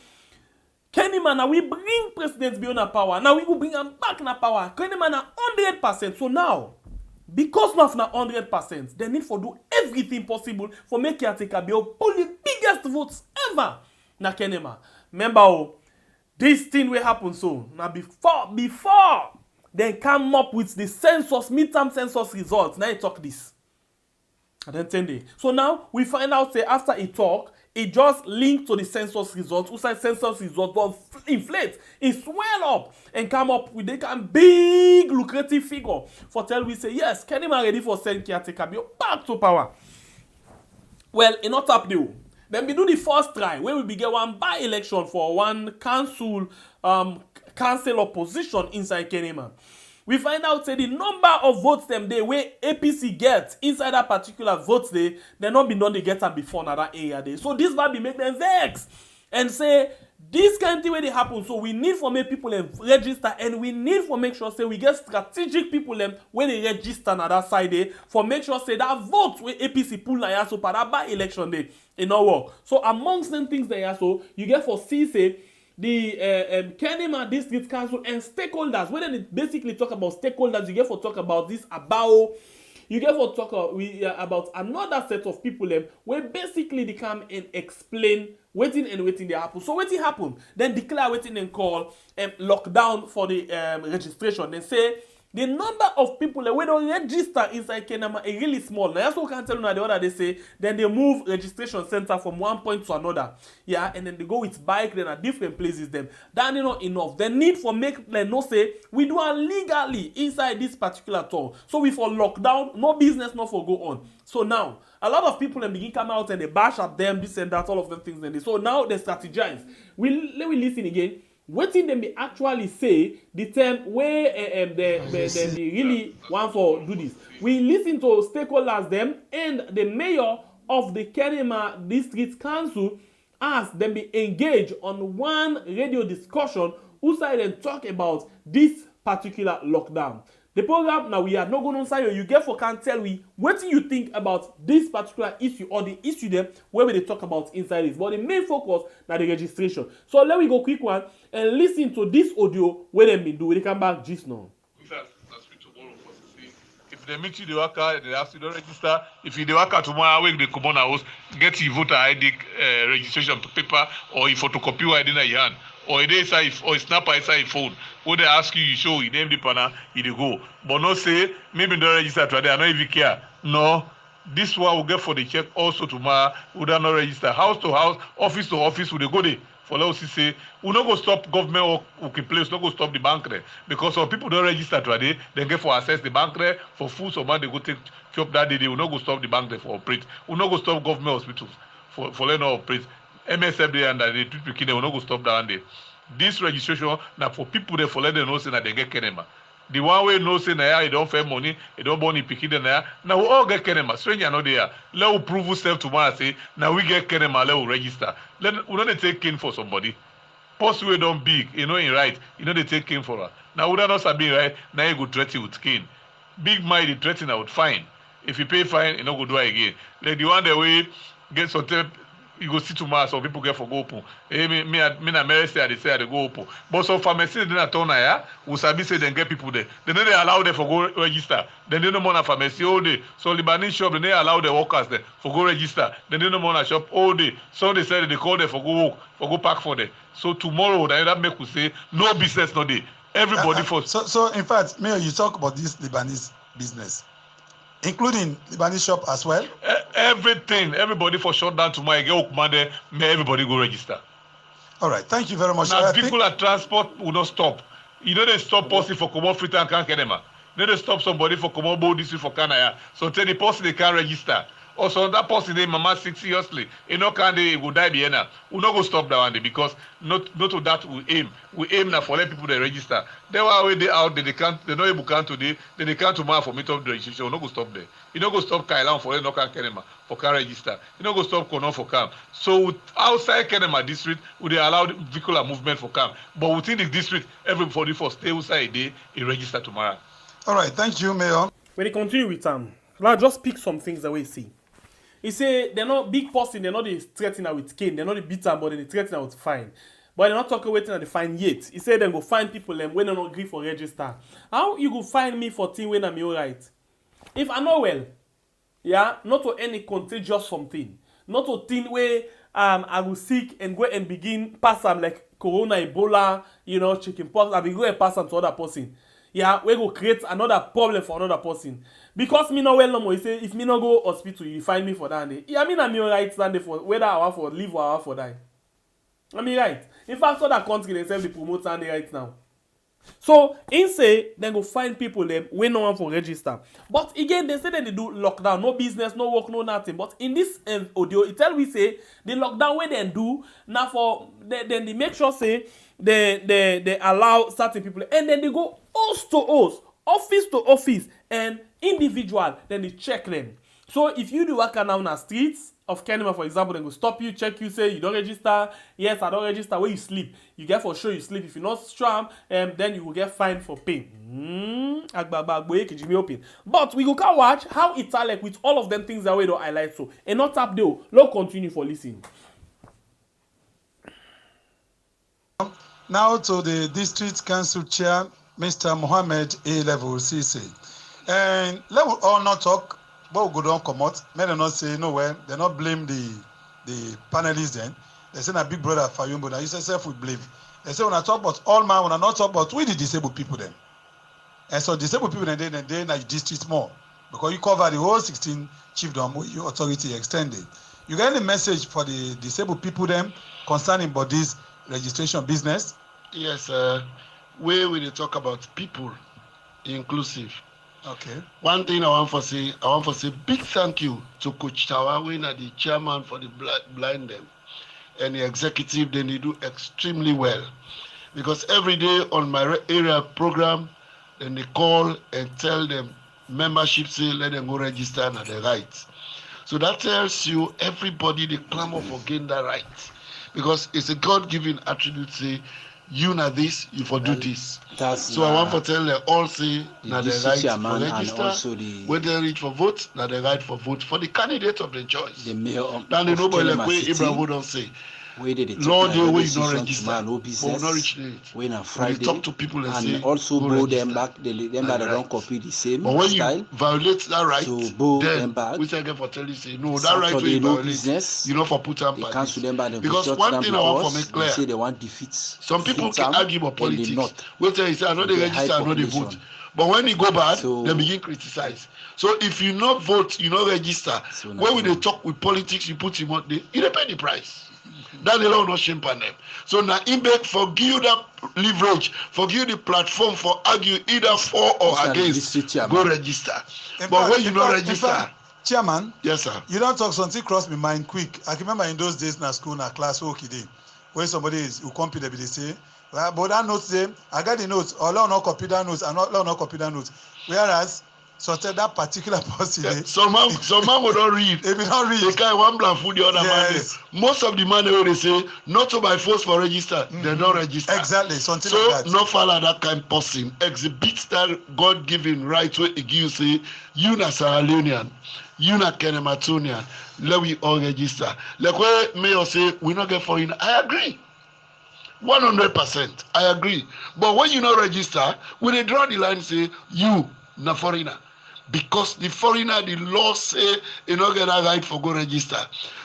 Kenema now we bring presidents beyond power. Now we will bring them back in power. Kenema now 100%. So now because not na 100%, they need for do everything possible for make caretaker be pull the biggest votes ever na Kenema. Remember, this thing will happen so. Now before they come up with the census, midterm census results, now he talk this. And then 10 days. So now we find out say after he talk, it just linked to the census results. Who said census results will inflate, it swell up and come up with a big lucrative figure for tell we say yes, Kenema ready for send caretaker be back to power. Well, it not up new. Then we do the first try where we begin one by-election for one council opposition inside Kenema. We find out say the number of votes them they where APC get inside that particular votes they not been done they get them before in that area day. So this might be make them vex and say this kind of thing where they happen. So we need for make people register and we need for make sure say we get strategic people when they register on that side day for make sure say that vote where APC pull na so for that by election day it not work. So amongst them things there so you get for see say the Kenema District Council and stakeholders. When they basically talk about stakeholders, you get for talk about this about you get for talk about another set of people where basically they come and explain waiting they happen. So waiting happen, then declare waiting and call lockdown for the registration. Then say the number of people that we don't register inside Kenema is really small. Now, that's what I can tell you the other they say, then they move registration center from one point to another. Yeah, and then they go with bike, then at different places them. That is not enough. The need for make them no say, we do it legally inside this particular town. So we for lockdown, no business, not for go on. So now, a lot of people then begin come out and they bash at them, this and that, all of them things. And so now they strategize. Let me listen again. What did they actually say the term where they really want for do this? We listen to stakeholders them and the mayor of the Kenema District Council asked them be engaged on one radio discussion who side and talk about this particular lockdown. The program now we are not going on side you get for can tell we what do you think about this particular issue or the issue them where they talk about inside this. But the main focus now the registration. So let me go quick one and listen to this audio where they been do. They come back just now. If they meet you the worker, they ask you to register. If you the worker tomorrow week they come on house, get your voter ID registration paper or you photocopy your ID in your hand. Or it is or snap inside your phone. When they ask you, you show you name the partner, you go. But no say, maybe don't register today, I don't even care. No, this one will get for the check also tomorrow. We don't register. House to house, office to office, we go there. For let us say, we not go stop government or place, not go stop the bank there. Because some people don't register today, they get for access the bank there, for food, so man they go take job that day, they will not go stop the bank there for operate. We not go stop government hospitals for let not operate. MSF there and they treat people, they will not go stop that one day. This registration now for people there for let them know say that they get Kenema. The one way know say na you don't pay money, you don't born in Pikin na now we all get Kenema. Stranger not there. Let we prove ourselves tomorrow say now we get Kenema, let we register. We don't take king for somebody. Post we don't big, you know in right, you know they take king for her. Now we don't know be right, now you go threaten with king. Big mind the threaten I would fine. If you pay fine, you know go do it again. Like the one that we get something you go see tomorrow some people get for go open. Me na Mary say they say they go open. But some pharmacies they not turn ya. We sabi say they get people there. They don't allow them for go register. Then they no more na pharmacy all day. So Lebanese shop they allow the workers there for go register. Then they no more na shop all day. So they said they call them for go work, for go park for them. So tomorrow that make we say no business no day. Everybody for. So in fact, Mayor, you talk about this Lebanese business, including Lebanese shop as well. Everything, everybody for shut down tomorrow. Get Okumande, may everybody go register. All right, thank you very much. Now people at transport will not stop. You know they stop person for Komo Frita and can't Kenema. They stop somebody for Komo Bo this for Kanaya. So tell the person they can't register. Also that person they mama sick seriously. You know can they will die Vienna. We not go stop that one day because not to that we aim. We aim now for let people they register. They were away they out they can't they not able can today, then they can't tomorrow for meet up the registration. We not go stop there. You not go stop Kailan for no can Kenema for can register. You not go stop Konon for camp. So outside Kenema district would they allow the vehicular movement for camp. But within the district, everybody for stay outside a day, they register tomorrow. All right, thank you, Mayor. When they continue with now just pick some things that we see. He say they're not big person, they're not the threatening with cane, they're not the beater, but they threatening with fine. But they're not talking waiting at the fine yet. He said then go find people them when they not agree for register. How you go find me for thing when I'm alright? If I know well, yeah, not to any contagious something, not to thing where I will sick and go and begin pass them like corona, Ebola, you know, chicken pox, I will go and pass them to other person. Yeah, we go create another problem for another person. Because me not well no more. He say if me not go hospital, you find me for that day. Yeah, me na me right stand there for whether I want for live or I want for die. I mean right. In fact, other country themselves they promote stand there right now. So in say then go find people them when no one for register. But again, they say that they do lockdown, no business, no work, no nothing. But in this audio, it tell we say the lockdown where they do now for then they make sure say they allow certain people and then they go host to host, office to office, and individual, then they check them. So if you do work now on the streets of Kenema, for example, they go stop you, check you, say you don't register. Yes, I don't register. Where you sleep, you get for sure you sleep. If you're not strong, then you will get fined for pain. But we go can watch how it's like with all of them things that we don't highlight so. And not tap though. Let's continue for listening. Now to the district council chair, Mr. Mohammed A. Level CC. And let us all not talk, but we go down come out. May they not say no way. They not blame the panelists then. They say a big brother for you, but now you say self we blame. They say when I talk about all man, when I not talk about we the disabled people then. And so disabled people then they like district more. Because you cover the whole 16 chiefdom with your authority extended. You get any message for the disabled people then concerning about this registration business? Yes, where we talk about people inclusive. Okay. One thing I want to say big thank you to Coach Tawa, the chairman for the blind them, and the executive. Then they do extremely well, because every day on my area program, then they call and tell them membership say let them go register and the rights. So that tells you everybody they clamor for gain that right, because it's a God-given attribute. Say you know this, you for do this. So I want to tell them all say now the right for register, when they reach for vote, now the right for vote for the candidate of the choice. The mayor of now they know by the way City, Ibrahim don't say. Lord, they will not register, but will not reach it. When on Friday, talk to people and say, also bow them back, them that don't copy the same but when style. you violate that right, so bow then them back. Which I get for tell you say no, that right way you no violate, business. you know for put them They cancel them back. Because one thing I want to make clear, they say they want defeats. some people can argue about politics. Wait till you say I know they register, I know they vote. But when you go bad, they begin criticize. So if you not vote, you not register. So when they talk with politics, you put him on the you pay the price. That the law not shame on them. So now IMBEC forgive that leverage, forgive the platform for argue either for or against. Go register. But when you not register, Chairman. Yes, sir. You don't talk something cross my mind quick. I remember in those days in school, in a class, okay, day, when somebody is who compete, they say, well, but that notes say, I got the notes, or not copy that notes, and not copy that notes. Whereas so that particular person, yeah, some man will not read. They will not read. They can't one blank food the other yes. man. Most of the man they say not to by force for register, they don't register. Exactly, something so like that. No follow that kind of person. Exhibit that God-given right where it gives say you na Sierra Leonean. you not Kenematonian, let we all register. Like where mayor say we not get foreign, I agree. 100%, I agree. But when you not register, when they draw the line, say you not foreigner. Because the foreigner, the law say you not get that right for go register.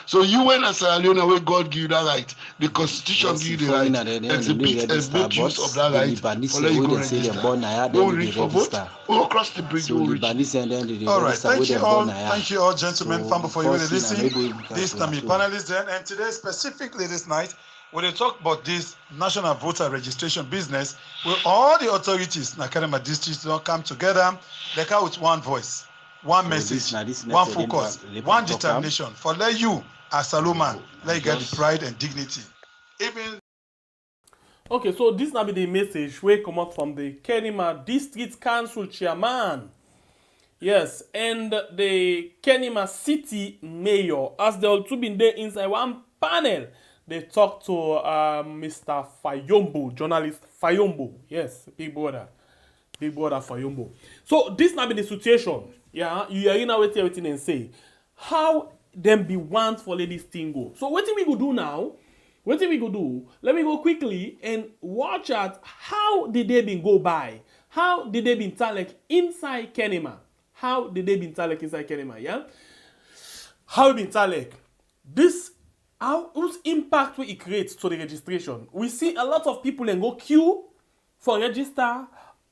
So you went as a Leona where God give you that right. The Constitution give you the right. Exhibit use of that right. For let you go register. We'll reach for vote. We'll cross the bridge. We'll reach. All right, thank you all, gentlemen. Fan before you listen. This is my panelists then, and today specifically this night, when they talk about this national voter registration business, where all the authorities in Kenema district don't come together, they come with one voice, one message, one focus, one determination for let you as Saluman, let you get the pride and dignity. Even Okay, so this now be the message we come out from the Kenema District Council Chairman. Yes, and the Kenema City Mayor, as they all two been there inside one panel, they talked to Mr. Fayombo, journalist Fayombo. Yes, big brother Fayombo. So this now be the situation. Yeah, you are in everything and say how them be want for let this thing go. So what we go do now? What we go do? Let me go quickly and watch at how did they been go by? How did they been talk inside Kenema? How did they been talk inside Kenema? Yeah, how been talk? This. Whose impact will it create to the registration? We see a lot of people and go queue for register,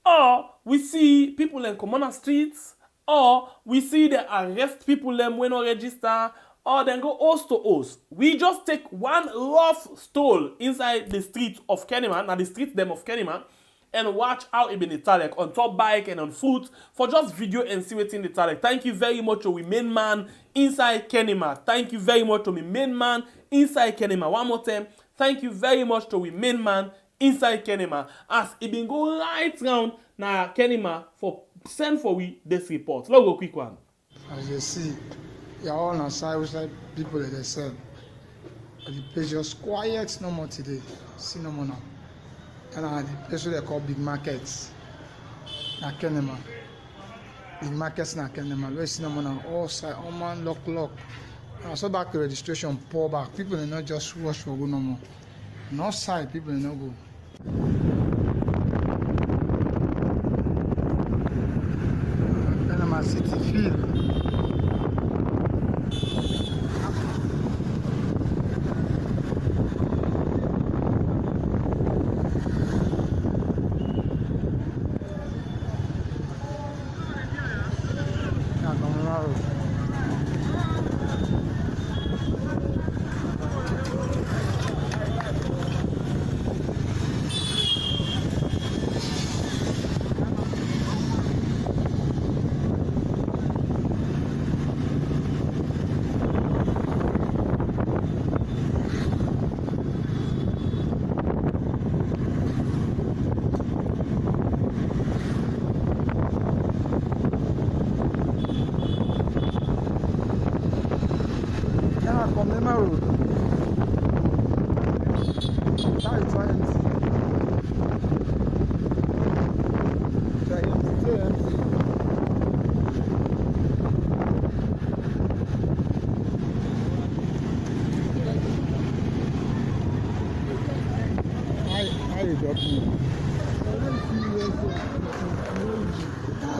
or we see people in come on the streets, or we see they arrest people them when not register, or then go host to host. We just take one rough stole inside the streets of Kenema, now the streets them of Kenema, and watch how it been the talek on top bike and on foot for just video and see what's in the talek. Thank you very much to we main man inside Kenema. Thank you very much to me main man inside Kenema. One more time. Thank you very much to we main man inside Kenema. As it been go right round now Kenema for send for we this report. Let's go quick one. As you see, you're all on side people that they sell. The place just quiet no more today. See no more now. And the place they call big markets. Na Kenema. Big markets na Kenema. We see no more now. All side, all man lock. And so back to registration, pour back. People they not just rush for go no more. North side, people they not go. Kenema City field.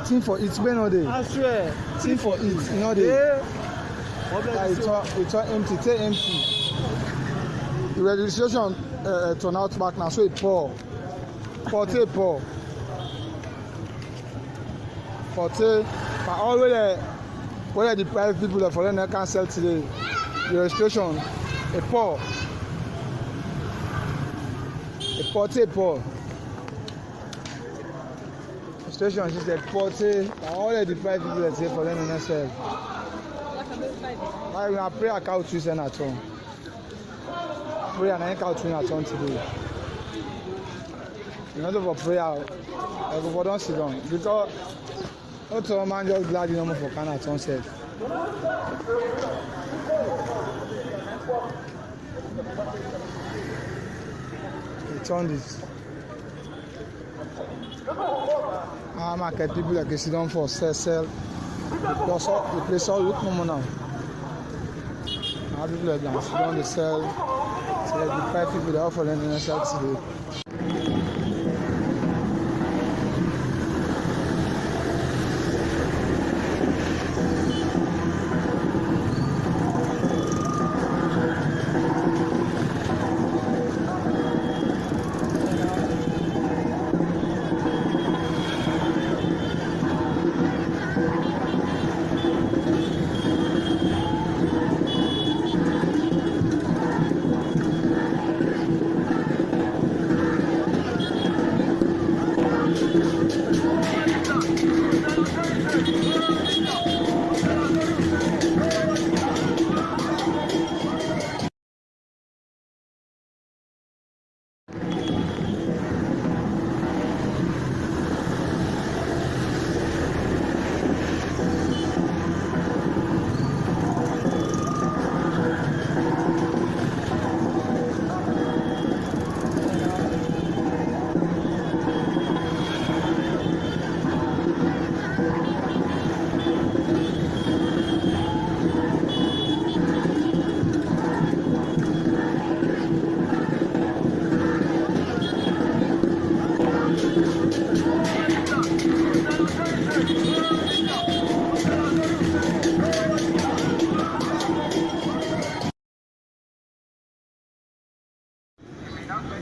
Team for it, when are they? I swear. Team for it, you know they. It's all empty, stay empty. The registration turn out back now, so it pour. Forte. But already, whether the private people that for them can sell today, the registration, a pour. A pour. Station she said 40 all the private people that say for them in themselves. I will pray a couch to send at home. Pray and I couch at home today. You know for prayer, I go for don't sit down because other man just glad you know for can at home self. It's on this. Market people like sit down for sell. The place all look no more now. Now people are down. So they want to sell. So the 5 people they offer them in the sell today.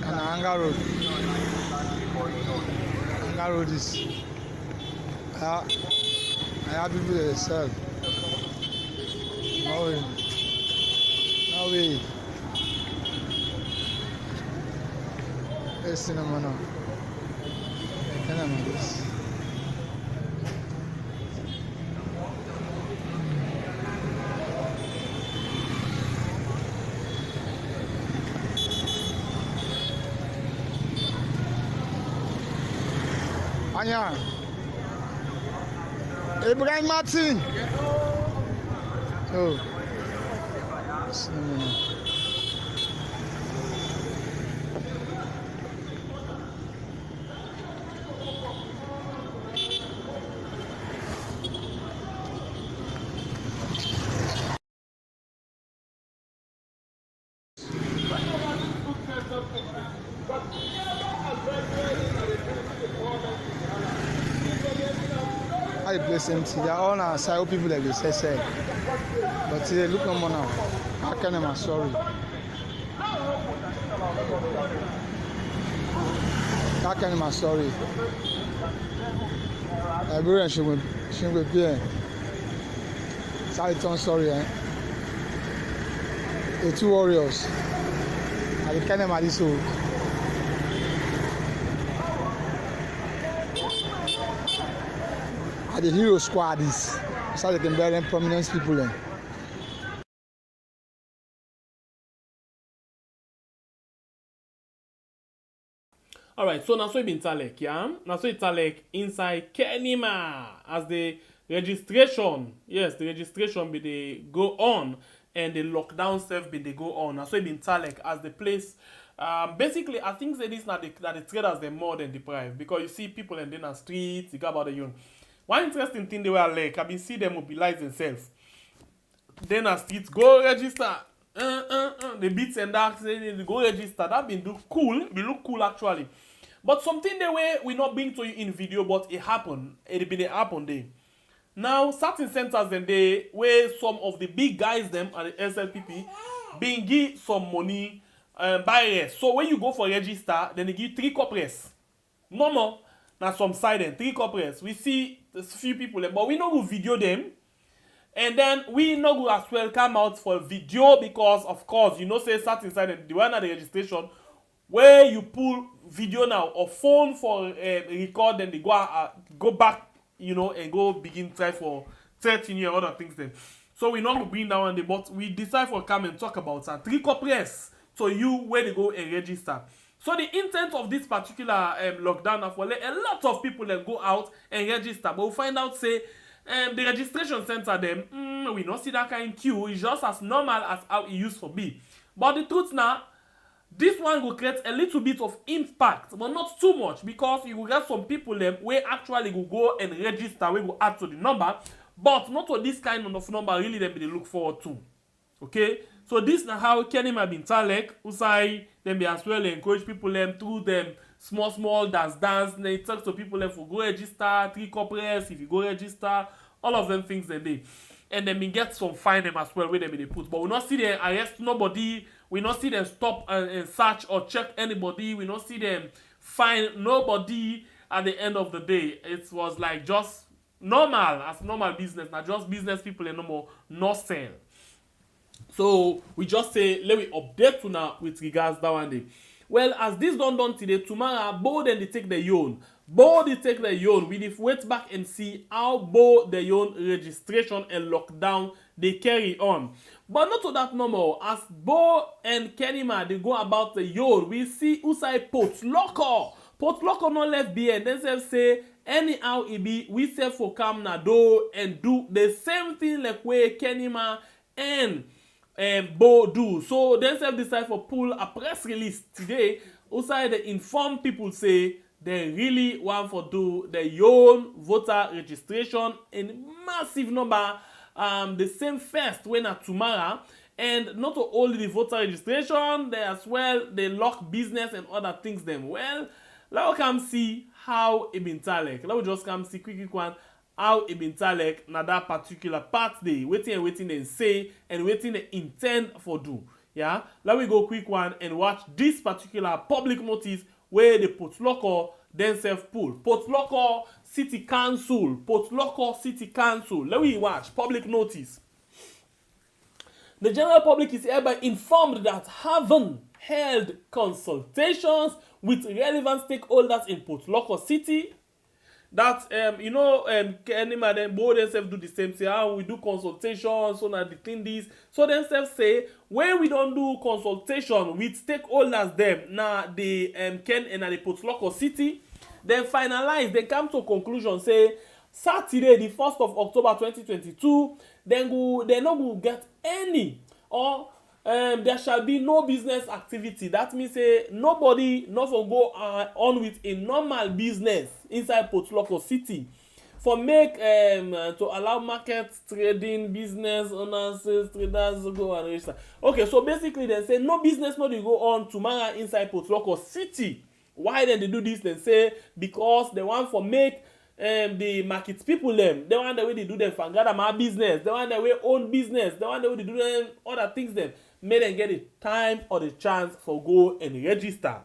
Anga Road is I have people that sell. No way. No way. There's cinema now. Kenema this. Anya. Ibrahim Martin. Oh. I place empty. They are all now side people like they say. But they look no more now. How can I sorry? How can I sorry? Everyone should be here. Sorry, eh? The 2 warriors. I can't imagine so. The hero squad is so they can bury prominent people in. Alright, so now so been Talek, yeah? Now so Talek inside Kenema as the registration, yes, the registration be they go on and the lockdown self be they go on. Now so been Talek as the place. Basically, I think that is not the traders they're more than deprived because you see people in the streets, you go about the young. One interesting thing they were like, I've been see them mobilize themselves. Then a street go register. The beats and darks, they go register. That been do cool. It look cool actually. But something the way we not bring to you in video, but it happened. It been happen there. Now certain centers and they where some of the big guys them and the SLPP being give some money buy rest. So when you go for register, then they give 3 cup rest. No more. Now some side and 3 cup rest. We see a few people, but we not go video them. And then we not go as well come out for video because of course you know say certain side and the one at the registration where you pull video now or phone for record, then they go back, you know, and go begin try for 13 year other things then. So we not go bring that one day, but we decide for come and talk about that 3 cup rest. So you where they go and register. So the intent of this particular lockdown for a lot of people that go out and register, but we find out say the registration center them we not see that kind of queue. It's just as normal as how it used to be. But the truth now, this one will create a little bit of impact, but not too much because you will get some people them where actually will go and register, we will add to the number, But not for this kind of number really them they look forward to. Okay? So this is how Kenema bin Talek, Usai, them be as well encourage people them through them small dance. They talk to people them for go register, 3 corporates, if you go register, all of them things they do. And then we get some fine them as well where they put. But we not see them arrest nobody, we not see them stop and search or check anybody, we not see them fine nobody at the end of the day. It was like just normal, as normal business, not just business people and no more, no sell. So we just say, let me update to now with regards that one day. Well, as this done today, tomorrow, both then they take the yawn. Both they take the yawn. We need to wait back and see how both the yawn registration and lockdown they carry on. But not to that no more. As Bo and Kenema they go about the yawn, we see Usai Port Locker. Port Locker not left behind. Then say anyhow it be we say for come na do and do the same thing like way Kenema and Bo do. So then self decide for pull a press release today. Also they inform people say they really want for do the own voter registration in massive number the same first when at tomorrow. And not only the voter registration, they as well they lock business and other things them. Well, let's come see how it been talek. Let's just come see quick one how it been talek na that particular part day. Waiting they say and waiting they intend for do. Yeah, let me go quick one and watch this particular public notice where the Port Locker then self pull. Port Locker City Council. Port Locker City Council. Let me watch public notice. The general public is hereby informed that having held consultations with relevant stakeholders in Port Locker City, that Kenema then both themselves do the same. Say how we do consultations, so now the thing this. So themselves say when we don't do consultation with stakeholders them now the Ken and the Port Locker City, then finalize. They come to a conclusion. Say Saturday, the 1st of October 2022, then they not go get any or there shall be no business activity. That means say nobody not for go on with a normal business inside Port Locker City for make to allow market trading business owners traders go and register. Okay, so basically they say no business not go on tomorrow inside Port Locker City. Why then they do this? They say because they want for make the market people them. They want the way they do them for gather my business. They want the way own business. They want the way they do them other things them. May them get the time or the chance for go and register.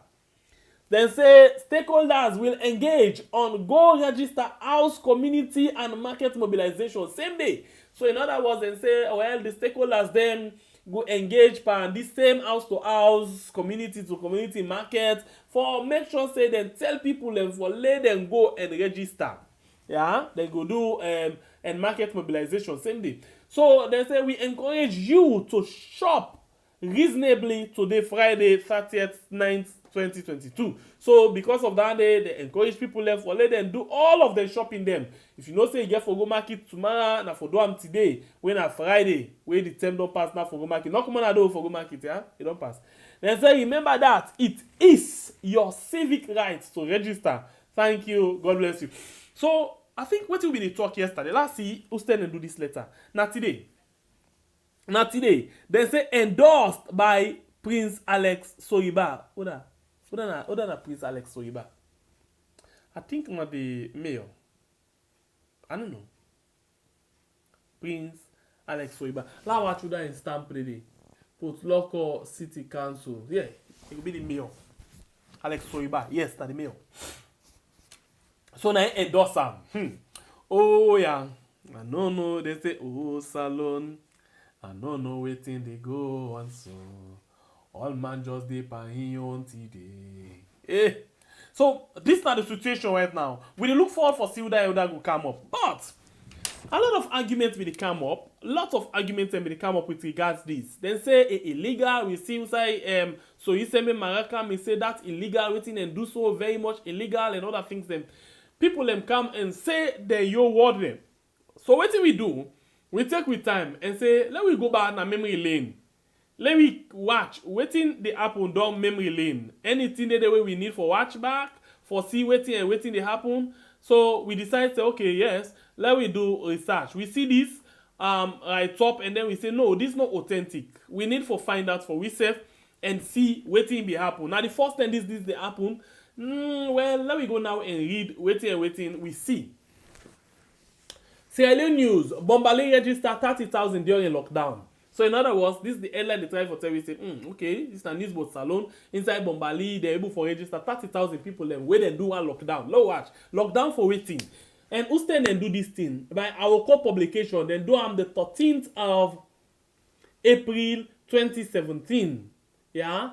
Then say stakeholders will engage on go register house, community and market mobilization same day. So in other words, they say well the stakeholders then go engage pan this same house to house, community to community market for make sure say then tell people them for let them go and register. Yeah, they go do and market mobilization same day. So they say we encourage you to shop reasonably today Friday 30th 9th 2022. So because of that day they encourage people them for let them do all of the shopping them. If you know say you get for go market tomorrow na for do am today when na Friday where the term don't pass now for go market. Not come on do for go market, yeah? It don't pass. Then say remember that it is your civic right to register. Thank you. God bless you. So I think what will be the talk yesterday. Let's see who stand and do this letter. Now today, they say endorsed by Prince Alex Soyiba. Oda Prince Alex Soyiba. I think not the mayor. I don't know. Prince Alex Soyiba. Now what should I stamp today? Port Locker City Council. Yeah, it will be the mayor. Alex Soyiba. Yes, that's the mayor. So now endorse him. Oh yeah. I don't know. They say oh salon. I don't know waiting they go on so. All man just dey paying on today. So this is not the situation right now. We look forward for see that will come up. But a lot of arguments will come up. Lots of arguments will come up with regards this. Then say illegal. We see say so you say me Maraka me say that illegal waiting and do so very much illegal and other things them. People them come and say they your word them. So what do? We take with time and say let we go back na memory lane. Let me watch waiting the happen down memory lane. Anything that the way we need for watch back, for see waiting and waiting they happen. So we decided, say, okay, yes, let we do research. We see this right top, and then we say, no, this is not authentic. We need to find out for ourselves and see wetin be happen. Now the first time this dey happen, well, let we go now and read wetin we see. Sierra Leone News, Bombali register 30,000 during lockdown. So in other words, this is the headline they try for tell you say, okay, this is a news boat salon inside Bombali, they're able to register 30,000 people then where they do one lockdown. Low watch, lockdown for waiting. And who stand and do this thing? By our co-publication, then do on the 13th of April 2017. Yeah?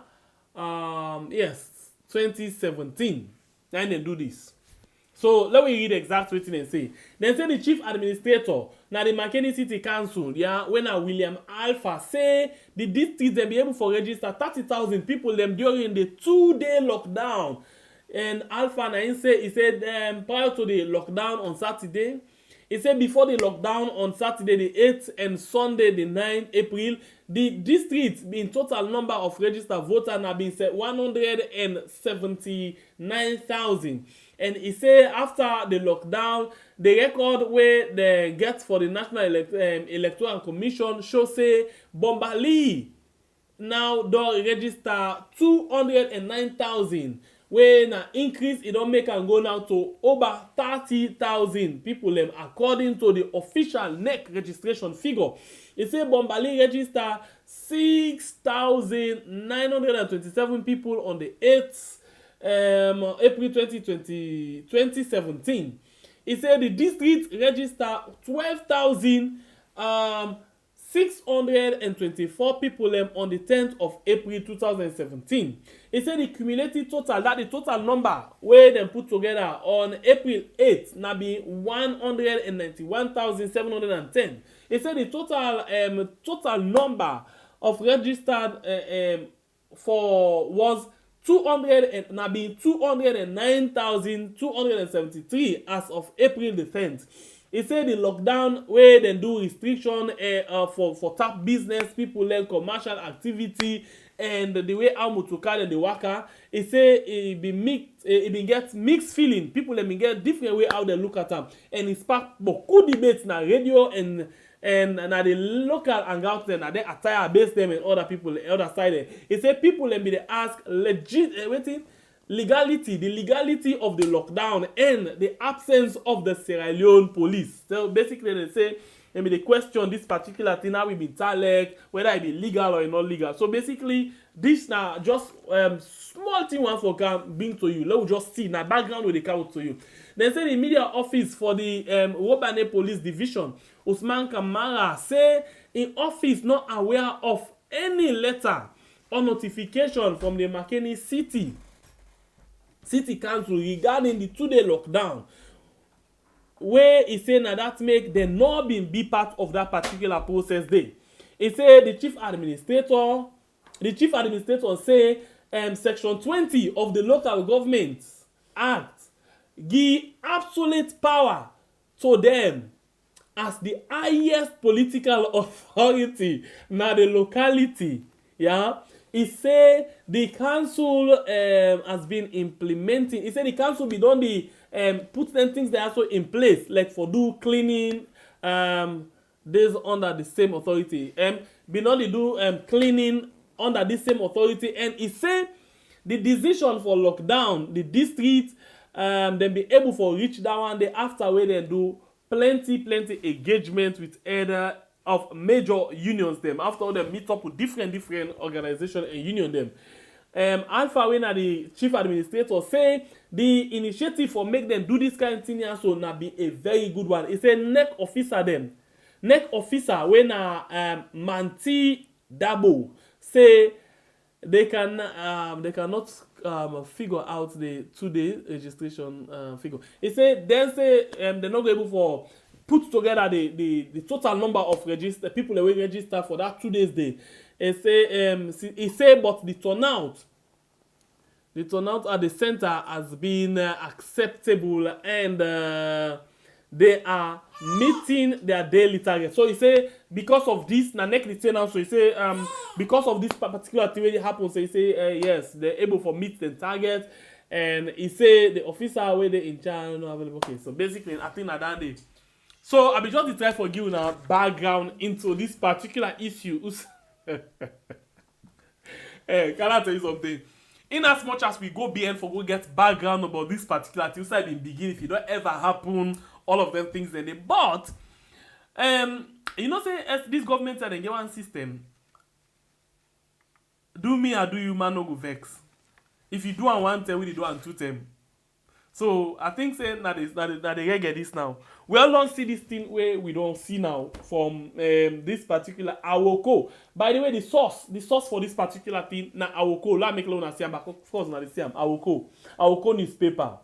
Yes, 2017. Then they do this. So let me read the exact written and say. Then say the chief administrator, now the Kenema City Council, yeah, when William Alpha say the district they be able to register 30,000 people them during the 2-day lockdown. And Alpha he said prior to the lockdown on Saturday, he said before the lockdown on Saturday the 8th and Sunday the 9th April, the district in total number of registered voters have been set 179,000. And he say after the lockdown, the record where they get for the National Electoral Commission show say Bombali now do register 209,000. When an increase, it don't make and go now to over 30,000 people according to the official NEC registration figure. It say Bombali register 6,927 people on the 8th April 2017. It said the district register 12,624 people on the 10th of April 2017. It said the cumulative total, that the total number where they put together on April 8th now be 191,710. It said the total number of registered was 209,273 as of April the 10th. He said the lockdown where they do restriction for tap business, people learn commercial activity, and the way how mutuka and the worker. He say it be get mixed feeling. People let me get different way how they look at them, and it spark beaucoup debates na radio and na the local hangout and na they attire base them and other people the other side. He say people let me they ask the legality of the lockdown and the absence of the Sierra Leone police. So basically they say maybe they question this particular thing how we be talek, whether it be legal or not legal. So basically this now just small thing one for can bring to you. Let me just see now background with the count to you. They say the media office for the Wobane Police Division, Usman Kamara, say in office not aware of any letter or notification from the Kenema City Council regarding the 2-day lockdown, where he say now that make them not be part of that particular process day. He say the chief administrator say section 20 of the Local Government Act give absolute power to them as the highest political authority na the locality. Yeah. He say the council has been implementing. He said the council be done the put them things they also in place, like for do cleaning this under the same authority. Be done they do cleaning under the same authority. And he say the decision for lockdown, the district then be able to reach that one day after where they do plenty engagement with either of major unions them after all them meet up with different organizations and union them. Alpha when the chief administrator say the initiative for make them do this kind of thing so na be a very good one. It's a NEC officer when Manti Dabo say they cannot figure out the 2-day registration figure. He say then say they're not able for put together the total number of people that will register for that 2 days day. He say but the turnout at the center has been acceptable and they are meeting their daily target. So he say because of this, na next return so he say because of this particular thing really happens, so he say yes, they're able to meet the target And he say the officer where they in charge no available. Okay, so basically I think that day. So I be just try for give now background into this particular issue. Hey, can I tell you something? In as much as we go BN for go get background about this particular thing, so I been begin if it don't ever happen, all of them things then they but you know say as this government and get one system. Do me or do you man no go vex. If you do on one term, we do on two term. So I think saying that they get this now. We all don't see this thing where we don't see now from this particular Awoko. By the way, the source for this particular thing na Awoko. Let me make alone see but of course not the same. Awoko newspaper.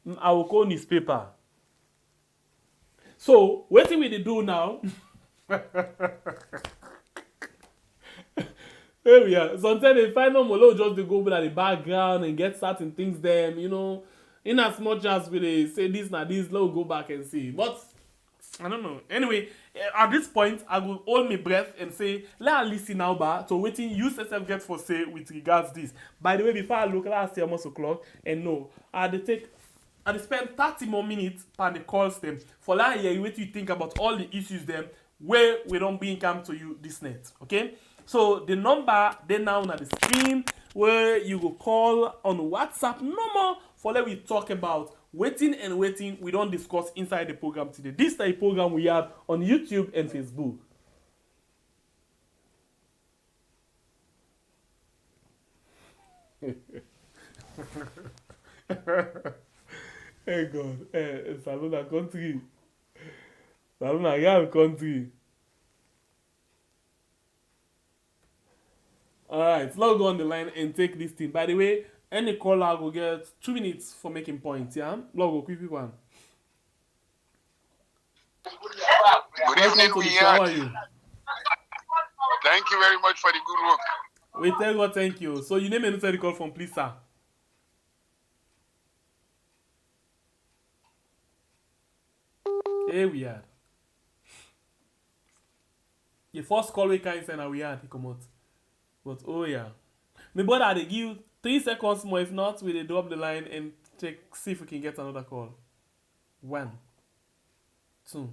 Awoko newspaper. So what we they do now? Here we are. Sometimes they find no more just to go at the background and get certain things them, you know. In as much as we they say this now, this, let's go back and see. But I don't know. Anyway, at this point, I will hold my breath and say, let us listen now back to waiting you yourself get for say with regards this. By the way, before I look last year almost o'clock, and no, I spend 30 more minutes per the calls them for that year. What you think about all the issues them where we don't bring come to you this net. Okay? So the number they now on the screen where you go call on WhatsApp number for let we talk about waiting and waiting we don't discuss inside the program today. This is the program we have on YouTube and Facebook. Hey God, Salona country. Salona real country. Alright, let's go on the line and take this thing. By the way, any caller will get 2 minutes for making points, yeah? Let's go, quick one. Good evening, to the show. How are you? Thank you very much for the good work. We tell God thank you. So you name and the call from please, sir. Here we are. The first call we can send we are come out. But oh yeah. My brother they give 3 seconds more. If not, we drop the line and check see if we can get another call. 1, 2,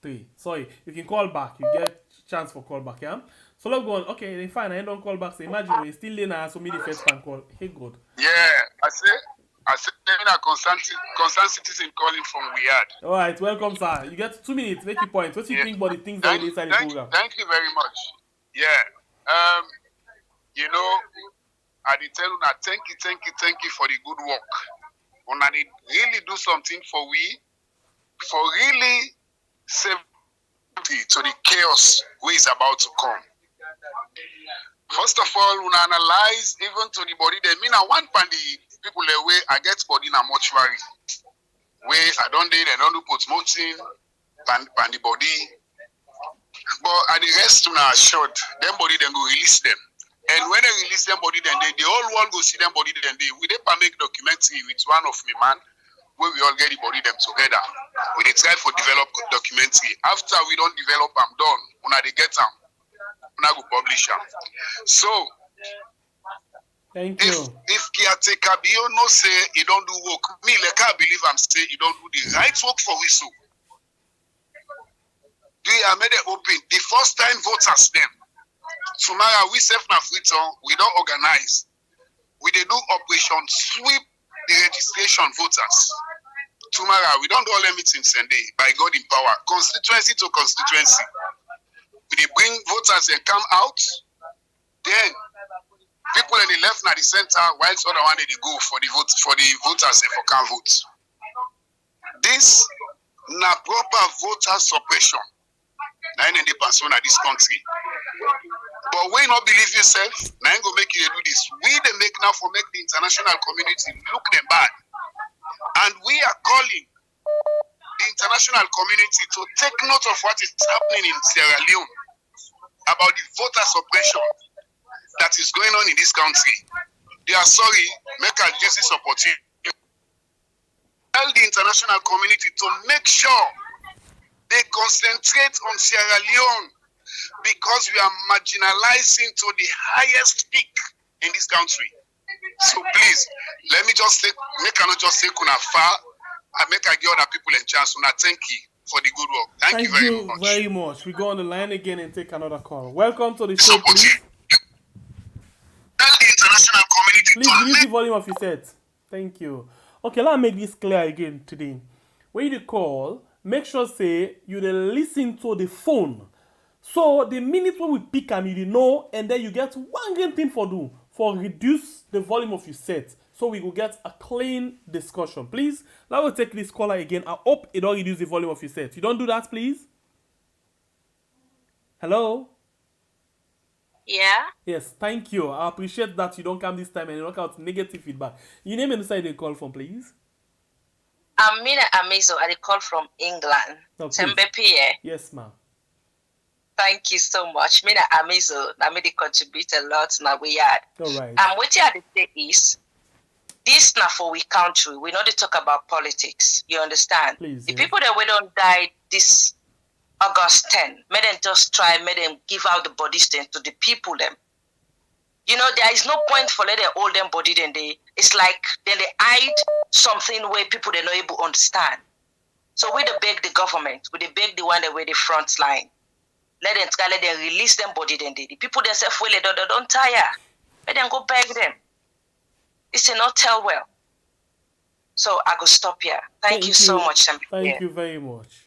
3. Sorry, you can call back. You get chance for call back, yeah? So let's go on. Okay, then fine. I don't call back. So imagine we're still there so me the first time call. Hey God. Yeah, I said a concerned citizen calling from Riyadh. Alright, welcome sir. You get 2 minutes, make your point. What do you think about the things that are inside the program? Thank you very much. Yeah. You know, I did tell you now, thank you for the good work. When I did really do something for really save to the chaos which is about to come. First of all, when I analyze even to the body, they mean I want the people the way I get body in a mortuary. Where I don't do put morting and the body. But at the rest now short, them body then go release them. And when they release them body, then the whole world go see them body, then we make documentary with one of me man, where we all get the body them together. We try for develop documentary. After we don't develop them done, when they get them, when I go publish them. So thank you. If caretaker Bio no say he don't do work, me like I believe I'm say he don't do the right work for we so. We are made it open. The first time voters them. Tomorrow we self na free town, we don't organize. We they do operation sweep the registration voters. Tomorrow we don't do all the meetings Sunday by God in power, constituency to constituency. We they bring voters and come out. Then people in the left and the center, whilst other one they go for the voters and for can vote. This na proper voter suppression. Now in the person of this country. But we not believe yourself, now ain't gonna make you do this. We they make now for make the international community look them bad. And we are calling the international community to take note of what is happening in Sierra Leone about the voter suppression that is going on in this country. They are sorry, make a justice opportunity. Tell the international community to make sure they concentrate on Sierra Leone because we are marginalizing to the highest peak in this country. So please, let me just say, make I not just say kuna far, and make I give other people a chance. Una thank you for the good work. Thank you very much. We go on the line again and take another call. Welcome to the show, please. Tell the international community Please reduce the volume of your set. Thank you. Okay, let's make this clear again today. When you call, make sure say you listen to the phone. So the minute when we pick them, you know, and then you get one great thing for do for reduce the volume of your set. So we will get a clean discussion. Please, now we'll take this caller again. I hope it don't reduce the volume of your set. You don't do that, please. Hello? Yeah? Yes, thank you. I appreciate that you don't come this time and you don't out negative feedback. Your name and the side they call from, please. I'm Mina Amizo. I call from England. Tembe Pierre. Yes, ma'am. Thank you so much. Mina Amizo, I made it contribute a lot to we had. All right. What you had to say is, this now for we country, we know to talk about politics. You understand? Please, the people that we don't die this August 10, may them just try, may them give out the bodies then to the people them. You know, there is no point for letting hold them body then it's like then they hide something where people they not able to understand. So we beg the government, we beg the one that we're the front line. Let them release them body then the people themselves will they don't tire. Let them go beg them. It's not tell well. So I go stop here. Thank you so much. Thank you very much.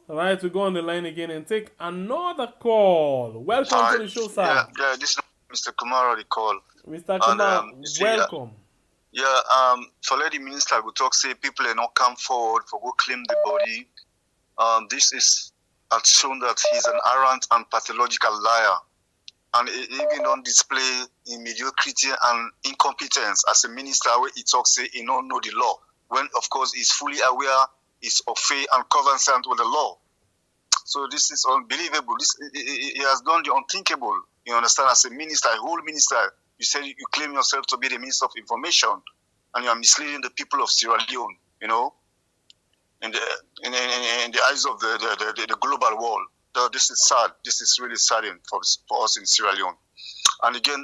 All right, we go on the line again and take another call. Welcome to the show, sir. Yeah, this is Mr. Kumar the call. Mr. Kumar, welcome. For Lady Minister, we talk say people are not come forward for go claim the body. This has shown that he's an arrogant and pathological liar, and even on display in mediocrity and incompetence as a minister, where he talks say he don't know the law, when of course he's fully aware is of faith and conversant with the law. So this is unbelievable. He has done the unthinkable. You understand? As a minister, a whole minister, you say you claim yourself to be the Minister of Information, and you are misleading the people of Sierra Leone. You know, in the eyes of the global world. This is sad. This is really saddening for us in Sierra Leone. And again,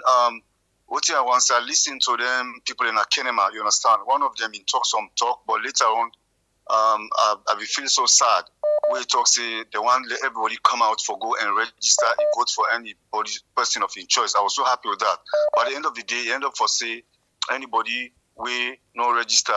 what I want to listen to them people in Kenema. You understand? One of them in some talk, but later on, I will feel so sad. Where he talks, say they want let everybody come out for go and register and vote for anybody person of his choice. I was so happy with that. But at the end of the day, he end up for say anybody we no register,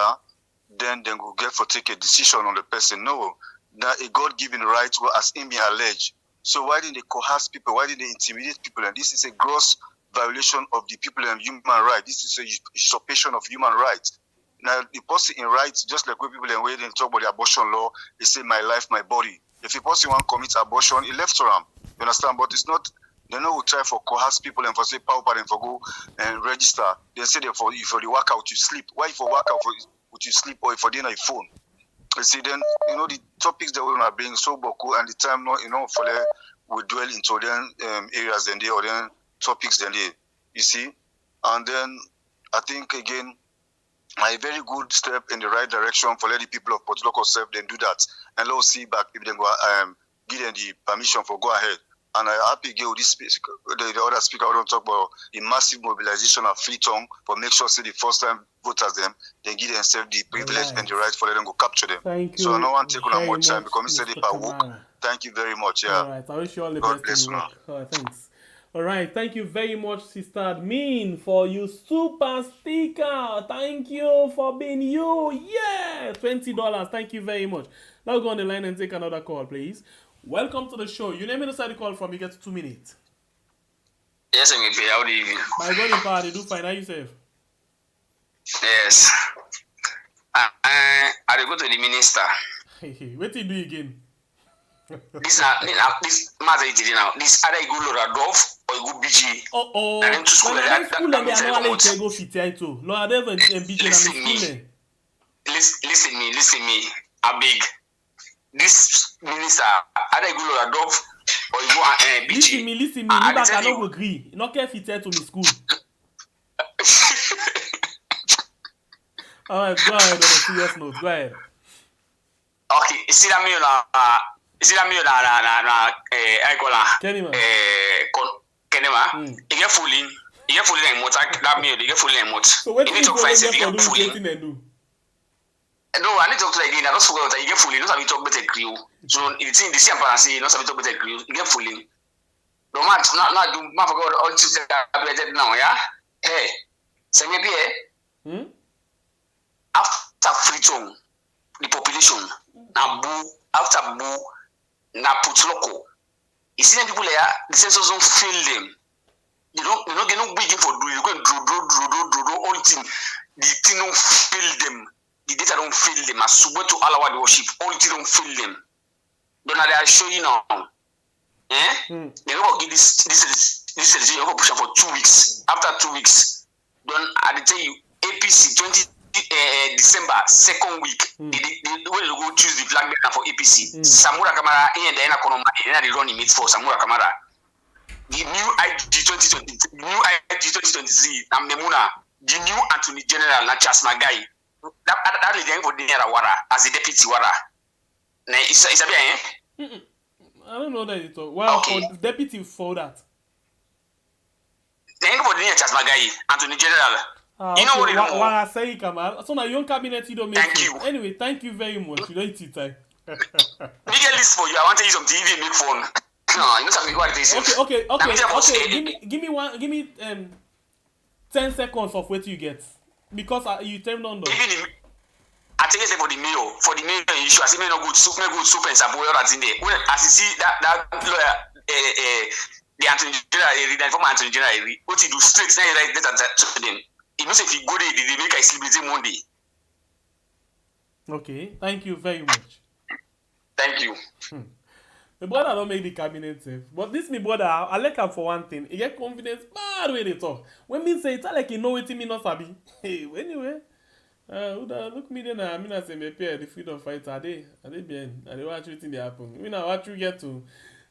then they will get for take a decision on the person. No, that a God-given right will as him be alleged. So why didn't they coerce people? Why didn't they intimidate people? And this is a gross violation of the people and human rights. This is a usurpation of human rights. Now, the person in rights, just like when people are waiting to talk about the abortion law, they say, my life, my body. If a person want to commit abortion, he left to them. You understand? But it's not, they know who try for coerce people and for say, power and for go and register. They say, if for the workout, you sleep. Why if for workout, would you sleep or if for dinner, you phone? You see, then, you know, the topics that we're going to bring so boku and the time, you know, for them, we dwell into them areas and they or then topics then they, you see? And then, I think, again, a very good step in the right direction for letting people of Port Local self then do that. And let's see back if they go give them the permission for go ahead. And I happy give this the other speaker I don't talk about the massive mobilization of free tongue for make sure say the first time voters them then give themselves the privilege and the right for them go capture them. Thank you. So I don't want to take on much time because I said it by work. Thank you very much. Yeah. All right. I wish you all the God best in your work. All right, thanks. All right, thank you very much, Sister Admin, for your super sticker. Thank you for being you. Yeah, $20. Thank you very much. Now go on the line and take another call, please. Welcome to the show. You name me inside the call from. You get 2 minutes. Yes, MVP. How do you? My God, in power, they do fine. How you safe? Yes. I go to the minister. What do you do again? This matter is now. This either you go Loradov or you go BG. Oh. And then to school. School and they are not allowed to go fit here too. Loradov and BG and Listen me. I beg. This minister either you go Loradov or you go BG. Listen me. You back I don't agree. Not care fit here to me school. All right, go ahead on a serious note. Go ahead. Okay, see that me na Kenema. Kenema. You get fooling. You get fully remote. That meal, you get fully remote. So what you need to find if you get fully. No, I need to talk to again. I don't forget that you get fully. You don't have to talk better crew. So it's in the same parasy. You don't have to talk better crew. You get fully. No man, not do. Man forgot all to say that now. Yeah. Hey, say maybe after freedom, the population na boo after boo na put local. You see them people there. The census don't fail them. They don't get no big for do. You go and do all thing. The thing don't fail them. The data don't fail them. As support to all our worship, all thing don't fail them. Don't they are showing now. They go give this you go push for 2 weeks. After 2 weeks, don't I tell you APC 20 December 2nd week. They will go choose the flag bearer for APC. Samura Kamara and the Economy and the running meet for Samura Kamara. The new IG 2023, new IG 2023, and Memuna, the new Attorney General, Nachas Magai. That is the end for the Wara as the deputy Wara. Is a bit, I don't know that you talk. Wow, okay. For deputy for that. The end for the Nachas Magai, Attorney General. You know what it is? Wara say, Kamal. So now your cabinet, you don't make Thank you. Anyway, thank you very much. You don't eat it time. We get this for you. I want to use some TV, make phone. No, you know something what it is. Okay. Give me 10 seconds of what you get because you turned on the. I take it for the meal. For the meal issue, I say me no good soup and saboy that's in there. Well, as you see that lawyer, the Attorney General, the former Attorney General, what he do straight now right that to them. He knows if he go there, they make a celebrity Monday. Okay, thank you very much. Thank you. My brother don't make the cabinet safe. But this my brother, I like him for one thing. He get confidence bad when they talk. When me say it's like he know what me not sabi. Hey, anyway. Look me then I mean I say me pay the freedom fighter. Are they bien? Are they watch everything they happen? We now what you get to.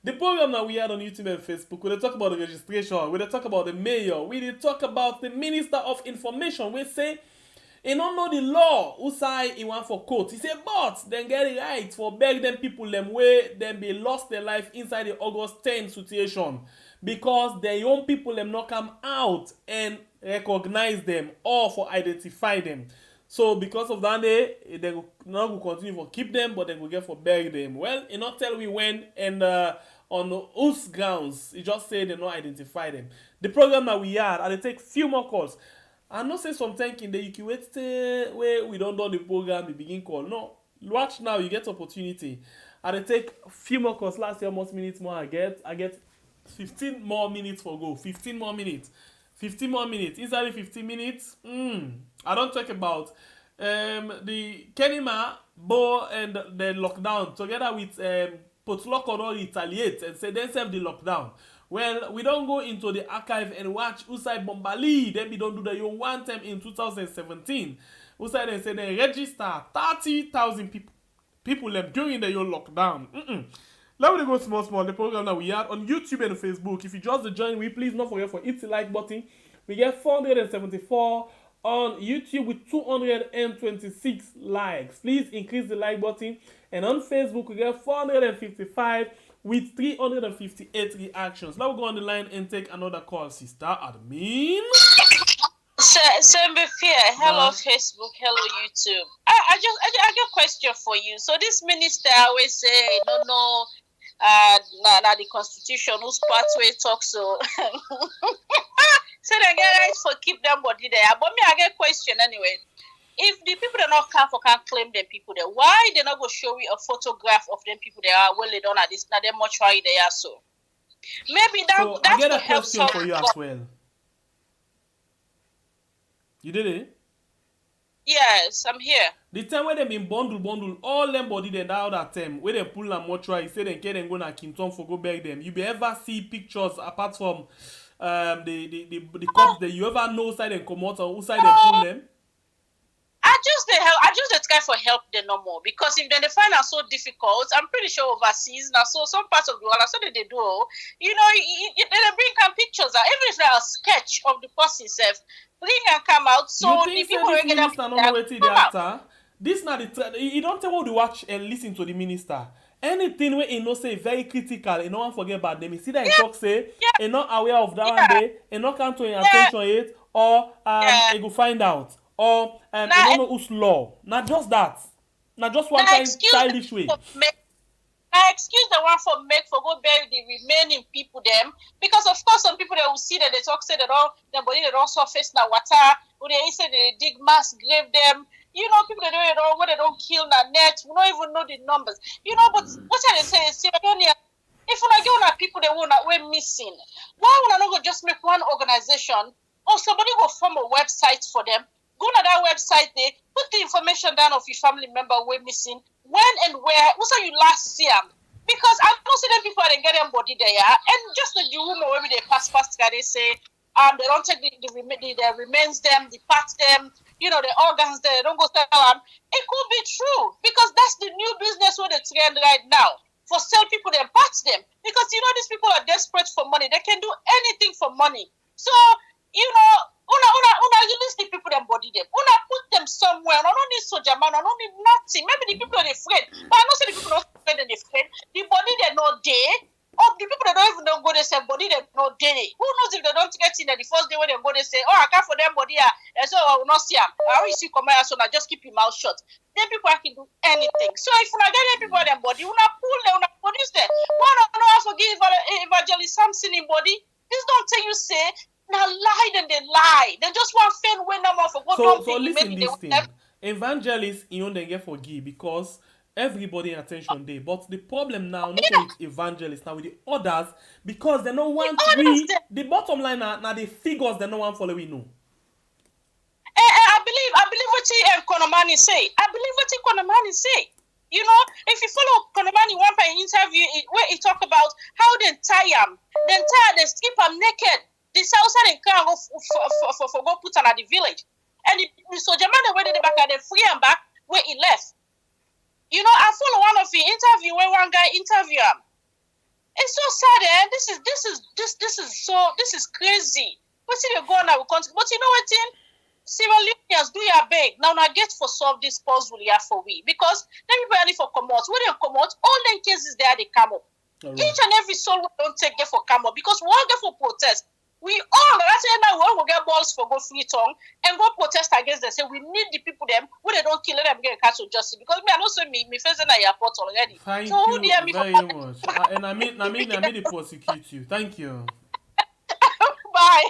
The program that we had on YouTube and Facebook, we talk about the registration, we talk about the mayor, we talk about the Minister of Information. We say he don't know the law. Who say he want for court? He say, but then get it right for beg them people them way them be lost their life inside the August 10 situation because their own people them not come out and recognize them or for identify them. So because of that, they not will continue for keep them, but they will get for bury them. Well, he not tell me when and on whose grounds. He just say they not identify them. The program that we had, I take few more calls. I not say some thinking that you can wait till where we don't do the program, we begin call. No, watch now, you get opportunity. I take a few more calls. Last year, most minutes more I get 15 more minutes for go. 15 more minutes. 15 more minutes. Inside the 15 minutes, I don't talk about the Kenema, Bo, and the lockdown together with Potluck or retaliate and say they serve the lockdown. Well, we don't go into the archive and watch Usai Bombali. Then we don't do the one time in 2017. Usai they say they register 30,000 people during the lockdown. Let me go small. The program that we had on YouTube and Facebook. If you just join me, please don't forget for hit the like button. We get 474 on YouTube with 226 likes. Please increase the like button. And on Facebook, we get 455 with 358 reactions. Now we go on the line and take another call, sister admin. Hello Facebook, hello YouTube. I got a question for you. So this minister always say no, the constitution whose pathway talks so. So they get right for keep them body there. But me I get a question anyway. If the people that not can't claim them people there, why they not go show me a photograph of them people there are well they done at this now them mortuary they are so. Maybe that so that I get could a help question for you as some. well. You did it? Yes, I'm here. The time where they been bundle, all them body then that other time where they pull a mortuary, say they can go na Kinton for go beg them. You be ever see pictures apart from the cops that you ever know side and come out or who side they pull them? I just the try for help them no more because if they find it so difficult, I'm pretty sure overseas now. So some parts of the world, so they do. You know, they bring come pictures out, even if they're a sketch of the person itself, bring and come out. So you the think people this will get minister not know wetin dey after? This na the you don't tell what to watch and listen to the minister. anything where he no say very critical, he no one forget about them. You see that he talk say, he not aware of that one day, he not come to your attention yet, or he go find out, or he don't know who's law. Not just that. Not just one kind childish way. I excuse the one for make for go bury the remaining people them because of course some people they will see that they talk say that all their body they don't surface now water or they say they dig mass grave them. You know, people they don't know when they don't kill na net, we don't even know the numbers. You know, but what I say is if when I get on people they want we're missing, why would I not go just make one organization or somebody go form a website for them? Go to that website there, put the information down of your family member we're missing, when and where, what's you last see them? Because I know see them people they get them body there, and just the you know maybe they pass they say they don't take the remains them, the parts them, you know, the organs there, they don't go sell them. It could be true because that's the new business where they trend right now. For sell people their parts them. Because you know these people are desperate for money. They can do anything for money. So, you know, una release the people them body them. Una put them somewhere. I don't need soldier man. I don't need nothing. Maybe the people are afraid. But I know say the people not afraid and afraid. The body they're not there. Or the people that don't even know go they say body they're not there. Who knows if they don't get in there the first day when they go they say, oh I can't for them body and so I will not see them. I will see come here so now just keep your mouth shut. Then people can do anything. So if una get people them body, una pull them, una produce them. Why not I forgive evangelist Samson in body? This don't tell you say now lie then they lie. They just want fail when no more for God. So listen this thing. Evangelists you don't get forgive because everybody in attention day. But the problem now not with evangelists now with the others because they don't want the bottom line now the figures they don't want follow we know. I believe what Konomani say. I believe what Konomani say. You know, if you follow Konomani one by interview where he talk about how they tie him, they strip him naked. The southern can go for go put him at the village. And the soldier man went in the back and they free him back where he left. You know, I follow one of the interview where one guy interview him. It's so sad, this is crazy. But see you go now, but you know what, Sierra Leoneans do your beg. Now I get for solve this puzzle here for we because everybody for come out. When they come out, all the cases there they come up. Right. Each and every soul we don't take get for come up because we all get for protest. We all that's why we will get balls for go free tongue and go protest against them. Say we need the people them when they don't kill them get catch justice because me I know so me face in the airport already. Thank so you very much. And I mean they prosecute you. Thank you. Bye.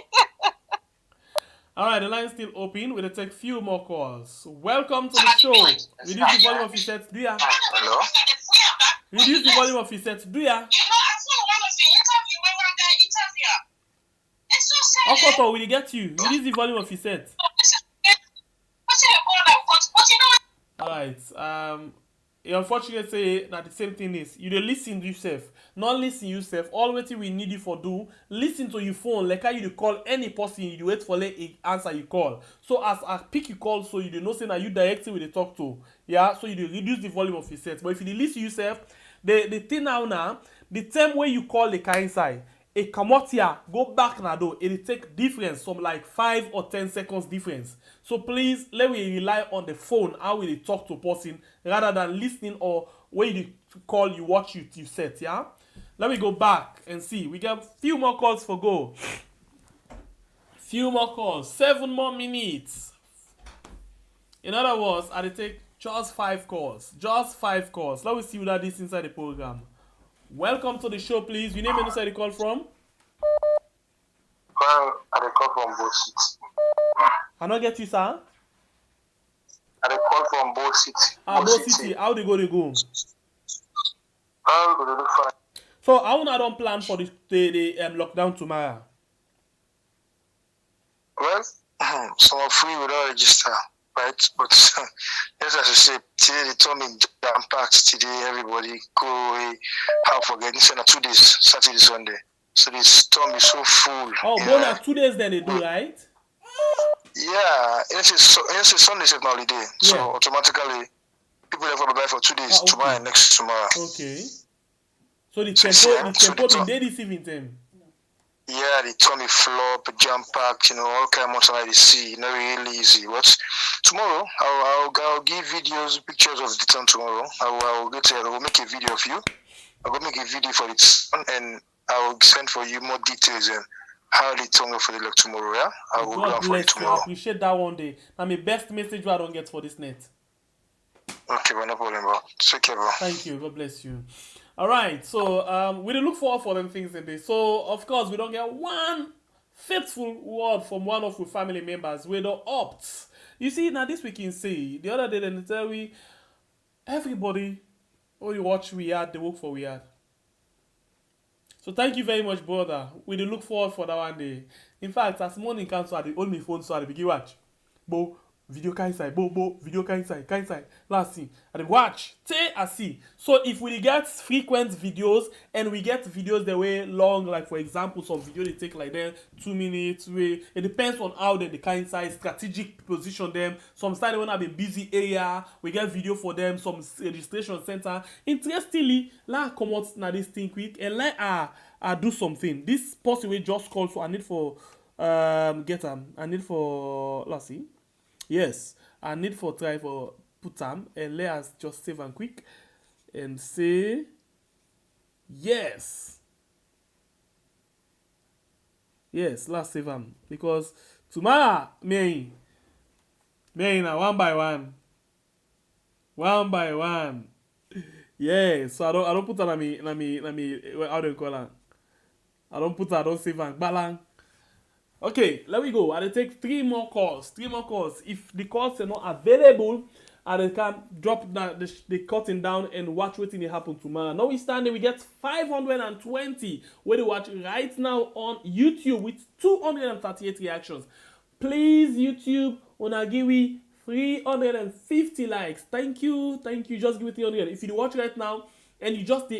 All right, the line's still open. We'll take few more calls. Welcome to the show. Reduce the volume of your set, do ya? Hello? Reduce the volume of your set, do ya? Okoto, will get you? Reduce the volume of your set. All right. Unfortunately, say that the same thing is you dey listen to yourself, not listen yourself. All wetin we need you for do, listen to your phone like how you dey call any person, you dey wait for let answer you call. So as I pick your call, so you dey know say na you directly we dey talk to, yeah. So you dey reduce the volume of your set. But if you dey listen yourself, the thing now, the time when you call the kind side, a come out here, go back now though, it take difference, some like 5 or 10 seconds difference. So please, let me rely on the phone, how we talk to person, rather than listening or when you call, you watch you set, yeah? Let me go back and see. We got few more calls for go. Few more calls. 7 more minutes. In other words, I take just 5 calls. Just 5 calls. Let me see what this inside the program. Welcome to the show, please. Your name and where you call from? Well, I call from Bo City. I don't get you, sir. I call from Bo City. Bo City. How they go? Go fine. So, how I don't plan for the lockdown tomorrow? Well, some of we will not register, right? But yes, as you say, today they told me jam packed. Today everybody go away. How forget this is 2 days, Saturday, Sunday. So this storm is so full. Oh, yeah. 2 days then they do, right? Yeah, it's Sunday is holiday, yeah. So automatically people have to buy for 2 days, okay. Tomorrow and next tomorrow. Okay. So the tempo been there this evening time. Yeah, the tummy flop, jump pack, all kind of motion I see. Not really easy. But tomorrow, I'll give videos, pictures of the town tomorrow. I'll make a video of you. I'll go make a video for it, and I'll send for you more details and how the tongue for the look tomorrow. Yeah, I will God go for it bless you. I tomorrow. appreciate that one day. Now, my best message I don't get for this net. Okay, no problem, bro. Take care, bro. Thank you. God bless you. All right. So we look forward for them things in this. So of course we don't get one faithful word from one of our family members. We don't opt. You see, now this we can see. The other day they tell we everybody when you watch Weird, they work for Weird. So thank you very much, brother. We do look forward for that one day. In fact, as morning comes, I hold my phone so I begin watch. Bo video kind side, video kind side. Last thing, I watch. Say I see. So if we get frequent videos and we get videos the way long, like for example, some video they take like them 2 minutes. It depends on how the kind side strategic position them. Some start when have a busy area, we get video for them. Some registration center. Interestingly, let come out now this thing quick and let I do something. This person will just call for I need for I need for let's see. Yes, I need for try for put them and let us just save and quick and say yes. Yes, let's save them because tomorrow me now one by one. Yeah, so I don't put on me how do you call it? I don't save and balang. Okay, let me go. I take 3 more calls. If the calls are not available, I can drop the cutting down and watch what will happen tomorrow. Now we standing, we get 520 where they watch right now on YouTube with 238 reactions. Please, YouTube, wanna give me 350 likes. Thank you. Just give me 300. If you watch right now and you just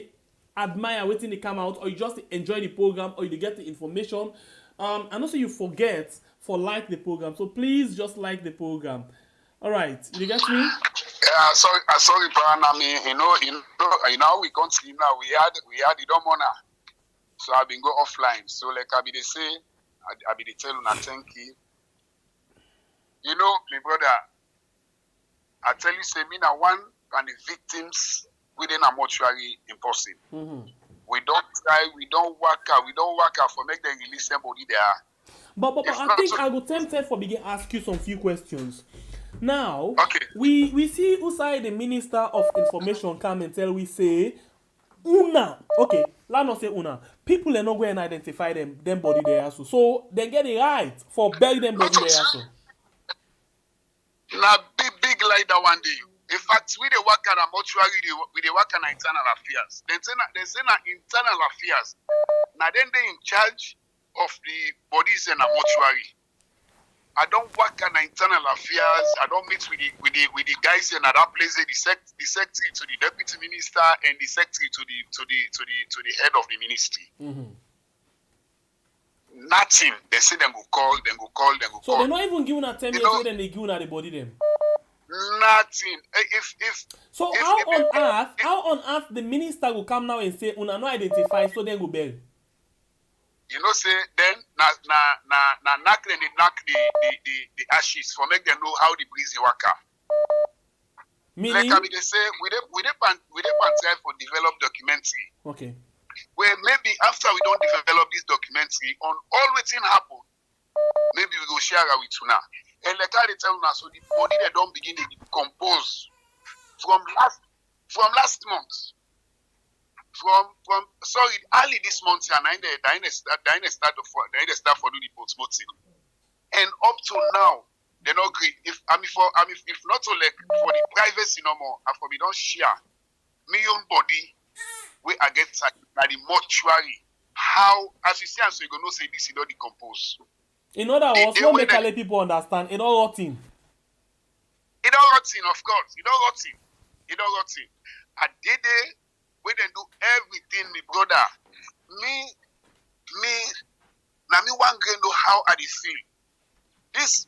admire waiting to come out, or you just enjoy the program, or you get the information. And also you forget for like the program. So please just like the program. All right, you get me? Yeah, sorry, Brian. I mean, you know, we can't sleep now. We had the domona, so I've been go offline. So like I be the say, I be the tell you, thank you. You know, my brother, I tell you, say me now one and the victims within a mortuary impossible. Mm-hmm. We don't try, we don't work out for make them release somebody there. But I think I will tempted for begin ask you some few questions. Now, okay. we see outside the Minister of Information come and tell we say, Una. Okay, let not say Una. People are not going to identify them body there also. So they get it right for bury them body there also. Now big like that one day. In fact, we dey work at a mortuary, we dey work at internal affairs. They say na internal affairs. Now then they in charge of the bodies in a mortuary. I don't work at internal affairs. I don't meet with the guys in that place. The secretary to the deputy minister and the secretary to the head of the ministry. Mm-hmm. Nothing. They say them go call. So they're not even giving a 10 minutes when they give the body them. Nothing. How on earth the minister will come now and say una no identify so then go bury? You know, say then knock the ashes for make them know how the breeze work out. Meaning? Like I mean, they say we try for develop documentary. Okay. Where maybe after we don't develop this documentary on all wetin happen, maybe we go share it with una. And like I tell you now, so the body they don't begin to decompose from last month. From early this month, and they start for do the post-mortem. And up to now, they not agree. If not to like for the privacy no more, and for we don't share million body we are get at the mortuary. How as you see, so you gonna say this is not decompose. In other words, what make other people understand? It all rotten. It all rotten, of course. It all rotten. At the day when they do everything, my brother, me one grain know how I feel. This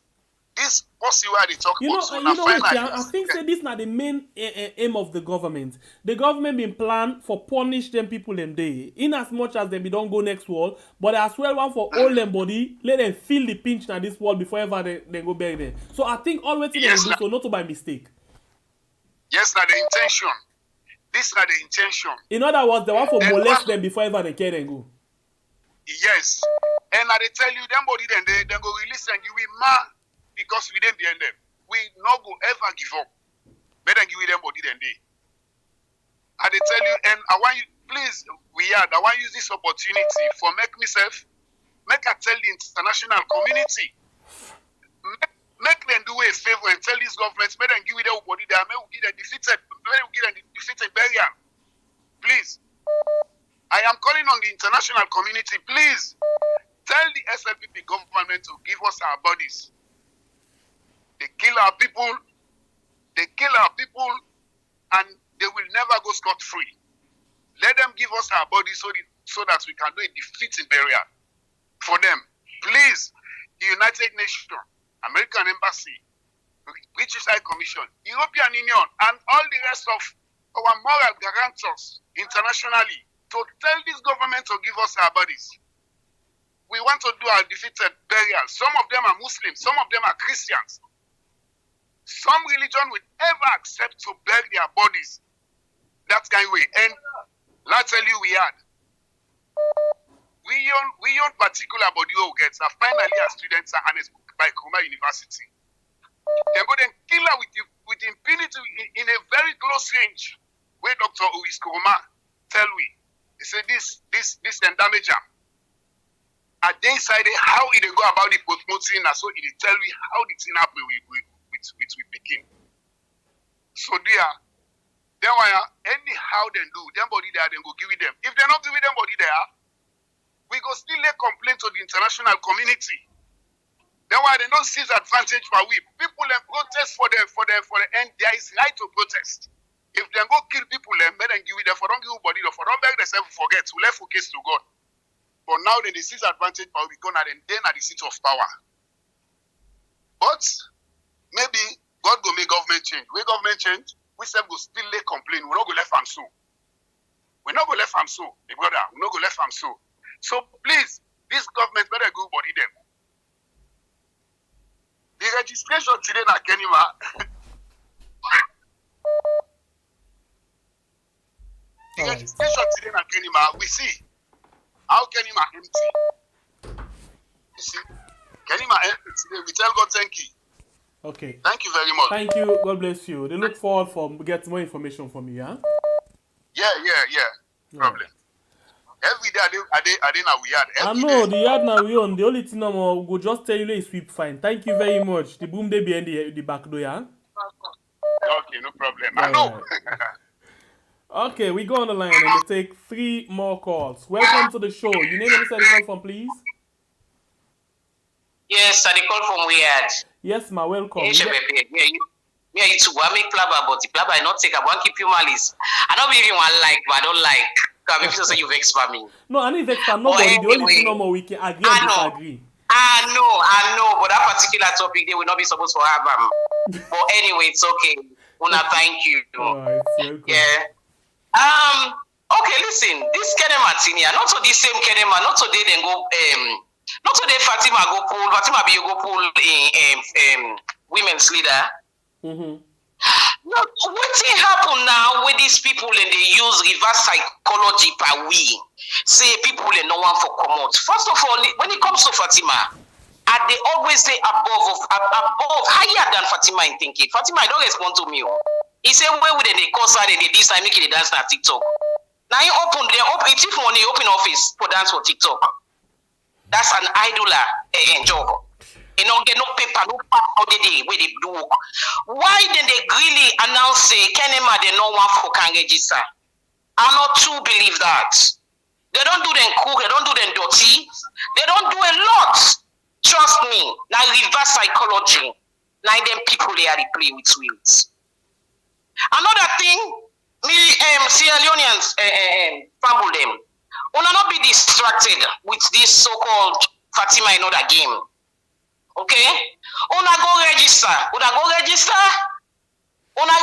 policy where they talk about. So now I think say this not the main aim of the government. The government been plan for punish them people them day. In as much as them don't go next wall, but as well one for all them body, let them feel the pinch na this wall before ever they go back there. So I think always they do so not by mistake. Yes, now the intention. This not the intention. In other words, they want to molest them before ever they care and go. Yes. And I tell you, them body then they go release and you will mad because we didn't behind them. We not go ever give up. Better give them body then they. I tell you, and I want you, please, I want to use this opportunity for make I tell the international community. Make them do a favor and tell these governments, make them give them body there, make them defeated burial. Please. I am calling on the international community, please tell the SLPP government to give us our bodies. They kill our people, and they will never go scot-free. Let them give us our bodies so that we can do a defeating burial for them. Please, the United Nations, American Embassy, British High Commission, European Union, and all the rest of our moral guarantors internationally to tell this government to give us our bodies. We want to do our defeated burial. Some of them are Muslims, some of them are Christians. Some religion will ever accept to bury their bodies that kind of way. And let's tell you we own particular body who gets are finally as students are honest by Kuma University. They go then kill her with impunity in a very close range. Where Dr. Uwis Kuruma tell we. They say this and damage them. And they decided how it go about the promoting and so it tell we how the thing happen with begin. So then why anyhow they do, them body there, then go give it them. If they're not giving them body there, we go still lay complaint to the international community. Then why they don't seize advantage for we. People then protest for the end. There is right to protest. If they go kill people, then make them give it them. For don't give body, for don't beg themselves forget. We left focus to God. But now they seize advantage for we go now then at the seat of power. But maybe God go make government change. When government change, we self go still lay complain. We not go left am so. We not go left am so, the brother. We not go left am so. So please, this government better go body them. The registration today na Kenema. The registration today na Kenema. We see how Kenema empty. You see, Kenema empty today. We tell God thank you. Okay. Thank you very much. Thank you. God bless you. They look forward for get more information from you, huh? Yeah. Problem. Every day I did now we had. I know the yard now we on. The only thing we go just tell you is sweep fine. Thank you very much. The boom they behind the back door, yeah? Okay, no problem. I know. Okay, we go on the line and we take 3 more calls. Welcome to the show. You name and call from, please. Yes, I call from Weird. Yes, ma, welcome. Yeah, you too. I make plaba, but the plaba I not take. I want keep you malice. I don't even want like, but I don't like. Because people say you vex for me. No, I need vex for nobody. Anyway, the only thing no more we can agree and disagree. I know, but that particular topic they will not be supposed to have But anyway, it's okay. Una, thank you. Yeah. Okay, listen. This Kenema City, not to the same Kenema, not today then go not today Fatima be go pull in women's leader. Mm-hmm. No, what's happen now with these people and they use reverse psychology per we say people and no one for come out. First of all, when it comes to Fatima, they always say above higher than Fatima in thinking. Fatima, don't respond to me. He said where would they call her they this time make it dance on TikTok. Now you open it's if money open office for dance for TikTok. That's an idler job. You know, get no paper, no how they where they do work. Why did they really announce say Kenema they no one for can register? I not too believe that. They don't do them cook, they don't do them dirty, they don't do a lot. Trust me. Now reverse psychology. Now them people they are play with wheels. Another thing, me Sierra Leoneans fumble them. Will not be distracted with this so-called Fatima another game. Okay? Una go register. Una register. Una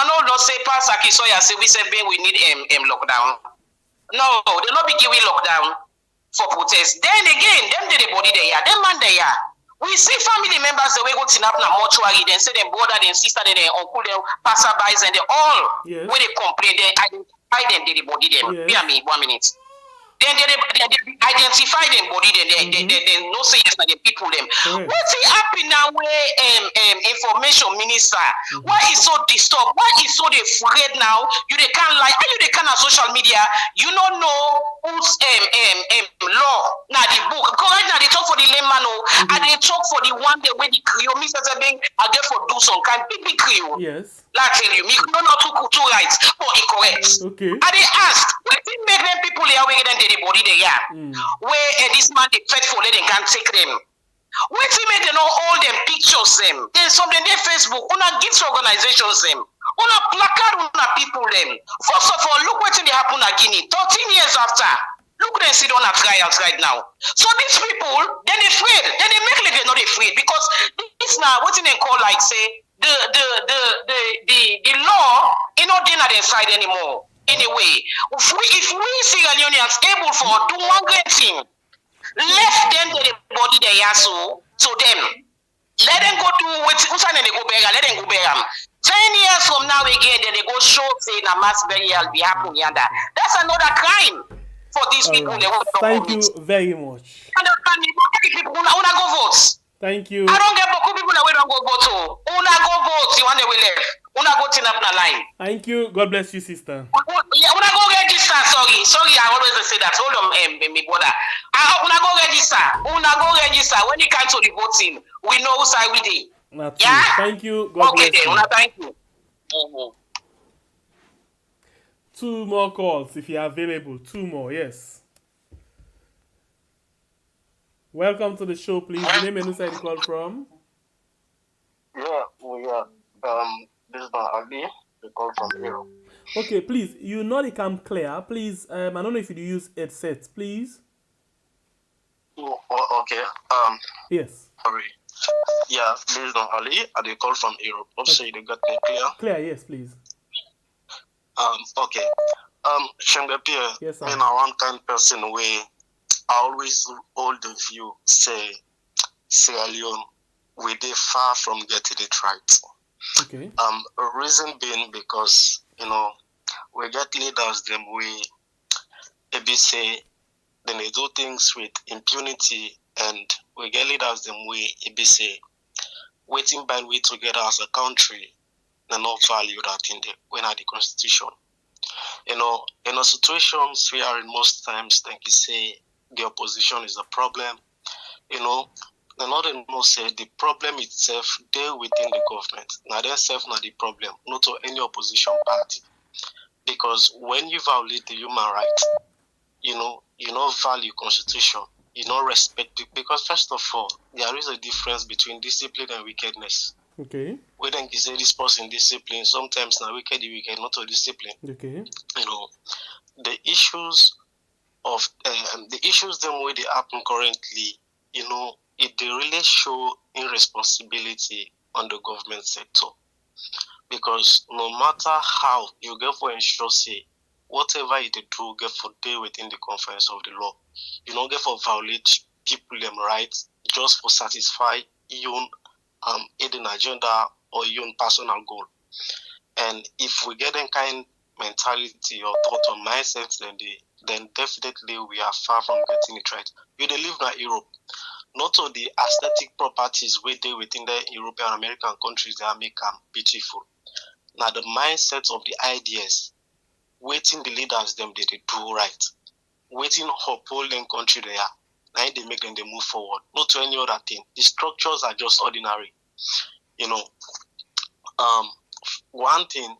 no say pass Akisoya say we say we need lockdown. No, they not be giving lockdown for protest. Then again, them they the body there, them man there. We see family members that we go to na mortuary, then say them brother, then sister, then uncle, then passerbys, and they all when they complain, they identify them, they the body them. Be a me 1 minute. Then they identify them body, they no say yes na the people them. What's it happen now where information minister? Why is so disturbed? Why is so they afraid now? You they can't lie. Are you they can on social media? You don't know who's law now the book. Because right now they talk for the layman and they talk for the one that way the Creole. Mr. Zebing, I get for do some kind big Creole. Yes. Like tell you, me no not two rights, but incorrect. Okay. And they ask, what did make them people here where then the body they are? Where this man they fed for they can take them. What did make them know all them pictures them? Then some them their Facebook, una gifts organizations them. Una placard una people them. First of all, look what they happen at Guinea. 13 years after. Look they sit on a trials right now. So these people, then they afraid. Then they make like they're not afraid because this now what they call like say the law is not there at their side anymore. Anyway, if we Sierra Leoneans able for do one great thing, left them to the body they are so them. Let them go to let them go bury 10 years from now again, then they go show say a mass burial be happening yonder. That's another crime for these people. Right. They want to Thank you very much. People wanna go vote. Thank you. I don't get beaucoup people that we don't go vote. Una go vote, you want to live. Una go tin up na line. Thank you. God bless you, sister. Yeah, una go register. Sorry, I always say that. Hold on, me brother. Una go register. When it comes to the voting, we know who side we dey. Yeah. Thank you. God okay, bless then. you. Una thank you. 2 more calls if you are available. 2 more, yes. Welcome to the show, please. Your name and who side you call from? Yeah, we are. This is Ali. We call from Europe. Okay, please. You know they come clear. Please, I don't know if you use headsets, please. Oh, okay. Yes. Sorry. Yeah, this is Ali. And they call from Europe. Also, you got me clear. Clear, yes, please. Okay. Shengapia. Yes, sir. Me na one kind person where I always hold the view say Sierra Leone we dey far from getting it right. Okay. Reason being because we get leaders them we maybe say then they do things with impunity, and we get leaders them we maybe say waiting by we together as a country they not value that in the constitution. In situations we are in most times, like you say, the opposition is the problem. The northern most say the problem itself deal within the government. Now themselves not the problem, not to any opposition party. Because when you violate the human rights, you don't value constitution, you don't respect it. Because first of all, there is a difference between discipline and wickedness. Okay. We then say this person discipline, sometimes now wicked, not to discipline. Okay. The issues of the issues them way they happen currently, they really show irresponsibility on the government sector. Because no matter how you get for ensure say whatever you do get for day within the confines of the law. You don't get for violate people them rights just for satisfy your hidden agenda or your personal goal. And if we get that kind mentality or thought or mindset, then definitely we are far from getting it right. You dey live in Europe. Not all the aesthetic properties where they within the European and American countries that make them beautiful. Now the mindset of the ideas, waiting the leaders them they do right. Waiting uphold them country they are. Now they make them they move forward. Not to any other thing. The structures are just ordinary. One thing,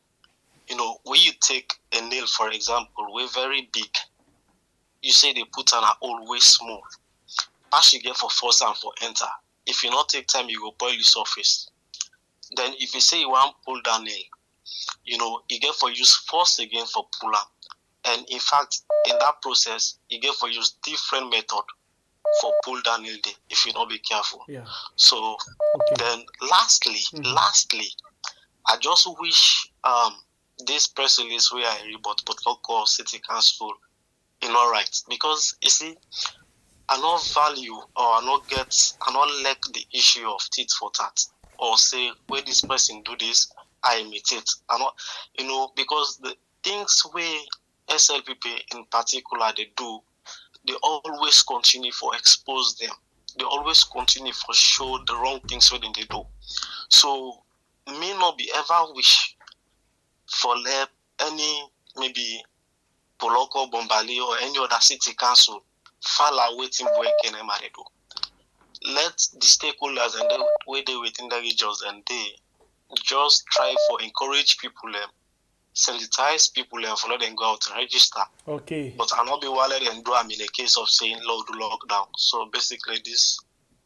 when you take a nail, for example, we're very big. You say they put on always small. Pass you get for force and for enter. If you not take time, you go boil the surface. Then if you say you want pull down nail, you get for use force again for pull up. And in fact, in that process, you get for use different method for pull down hill day if you not be careful. Yeah. So then lastly, I just wish this press release where I read but local city council in all right, because you see I not value or I not like the issue of tit for tat or say where this person do this I imitate. I not because the things where SLPP in particular they do, they always continue for expose them. They always continue for show the wrong things when they do. So may not be ever wish for let any maybe Poloko, Bombali or any other city council follow waiting boy Kenema they do. Let the stakeholders and the way they within the regions and they just try for encourage people sensitize people for let them go out and register. Okay. But I not be wilder and do in the case of saying lockdown. So basically this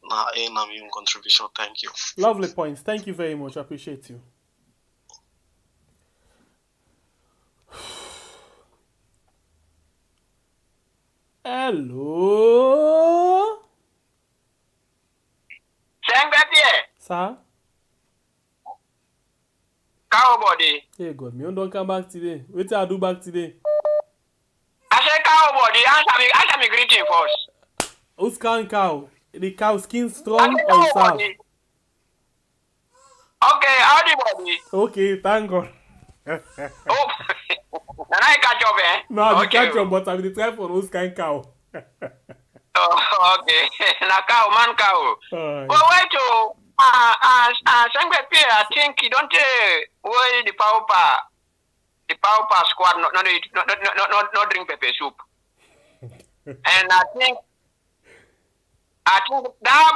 now ain't a main contribution. Thank you. Lovely points. Thank you very much. I appreciate you. Hello. Sir? Cow body. Hey God, me don't come back today. Wait till I do back today. I said cow body. Answer me greeting first. Who's cow? The cow skin strong or is soft? Okay, howdy body. Okay, thank God. Oh, and I catch up, eh? No, I catch up, but I'm the type for who's cow. Oh, okay. Now cow, man cow. Well, wait to I think you don't where the power squad not drink pepper soup. And I think that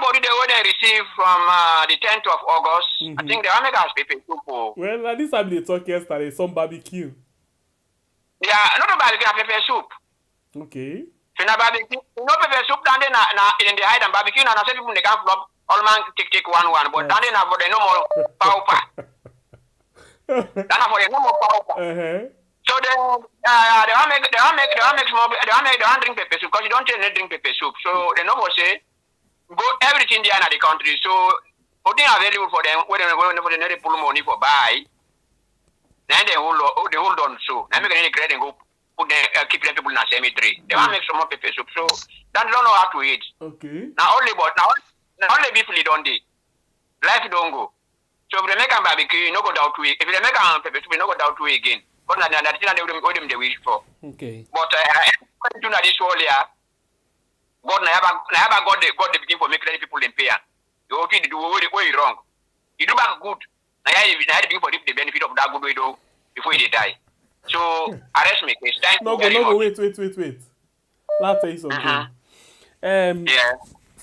body they wouldn't receive from the 10th of August. I think they will make us pepper soup. Well, at least I be talk yesterday, some barbecue. Yeah, not a barbecue, pepper soup. Okay. So now barbecue, no pepper soup down there in the hide and barbecue, and I said people they can't flop. All man take one, but then they for the no more power. Then for the no more power. So then they want make drink pepper soup because you don't drink pepper soup. So they no more say go everything there in the country. So putting available for them when they pull money for buy. Then they hold on. So then make any credit and go put them keep them people in a cemetery. They want make some more pepper soup. So then they don't know how to eat. Okay. Now only people don't do. Life don't go. So if they make a barbecue, you no go down to it. If they make a pepper soup, you no go down to it again. But that's what they wish for. Okay. But do not this whole year. God never got the beginning for making people in pay. You okay to do way wrong. You do back good. Now you begin for the benefit of that good way though before they die. So arrest me case. Thank you very much. Wait. Let's tell you something. Yeah.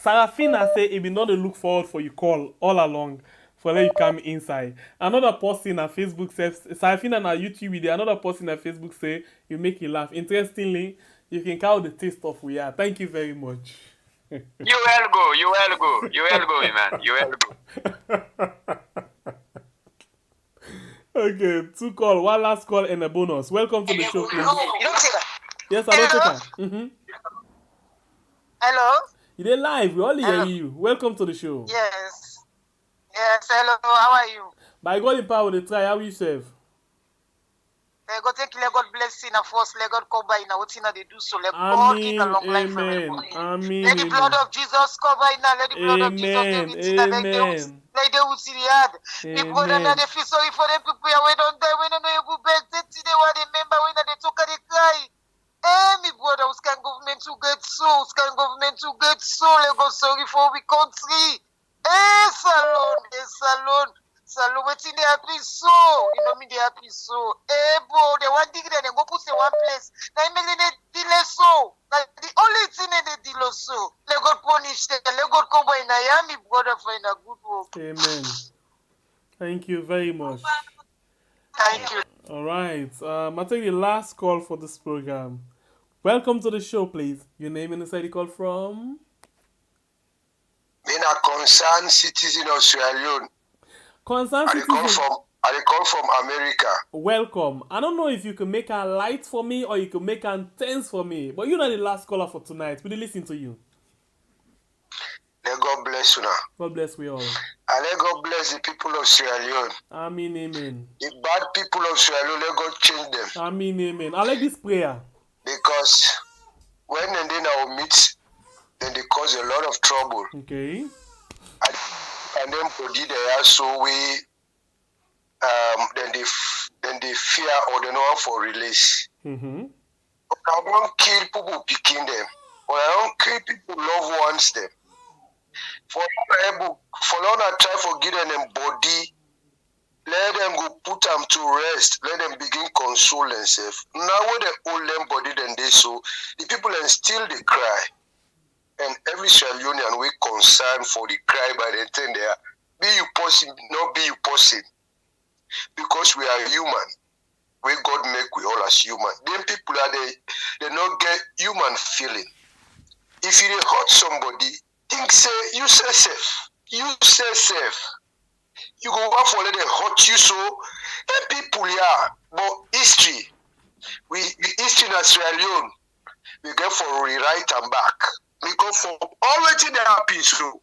Sarafina say it be not a look forward for you call all along for let you come inside. Another person on Facebook says Sarafina na YouTube video. Another person on Facebook say you make you laugh. Interestingly, you can count the taste of we are. Thank you very much. You well go, man. You well go. Okay, 2 call, 1 last call and a bonus. Welcome to the show, please. No, you don't say that. Yes, I don't take that. Hello? You're live. We only hear you. Welcome to the show. Yes. Hello. How are you? By God in power, they try. How you serve? Let God take let God bless in a force. Let God cover in a what they do so. Let God give a long life for everybody. Amen. Let the blood of Jesus cover in a. Let the blood of Jesus let they will see the ad. People that they feel sorry for them people when don't die when they go back. They were the member when they took a cry. Me brother, who's can government to get so? Who's can government to get so? Let go sorry for we country. Salon. Waiting they happy so. You know me they happy so. Bro, they want dig there, they go put in one place. Now make they delay so. Like the only thing they delay so. Let God punish them. Let God come by Miami, brother, find a good work. Amen. Thank you very much. Thank you. All right. I'll take the last call for this program. Welcome to the show, please. Your name and the side you call from? I'm a concerned citizen of Sierra Leone. Concerned citizen? I come from America. Welcome. I don't know if you can make a light for me or you can make a tense for me, but you're not the last caller for tonight. We'll listen to you. Let God bless you now. God bless we all. And let God bless the people of Sierra Leone. Amen, amen. The bad people of Sierra Leone, let God change them. Amen, amen. I like this prayer. Because when they now meet, then they cause a lot of trouble. Okay. And then body they also we then they fear or they know for release. Mm-hmm. But I don't kill people picking them. But I don't kill people loved ones them. For now try for giving them body, let them go put them to rest, let them begin console themselves. Now when they hold them body then they so the people then still they cry. And every Sierra Leonean we concerned for the cry by the time they are be you person, not be you person. Because we are human. We God make we all as human. Then people are they not get human feeling. If you hurt somebody, think say you say safe. You say safe. You go back for let them hurt you so then people but history. The history in Sierra Leone, we get for rewrite and back. Because for already they happen so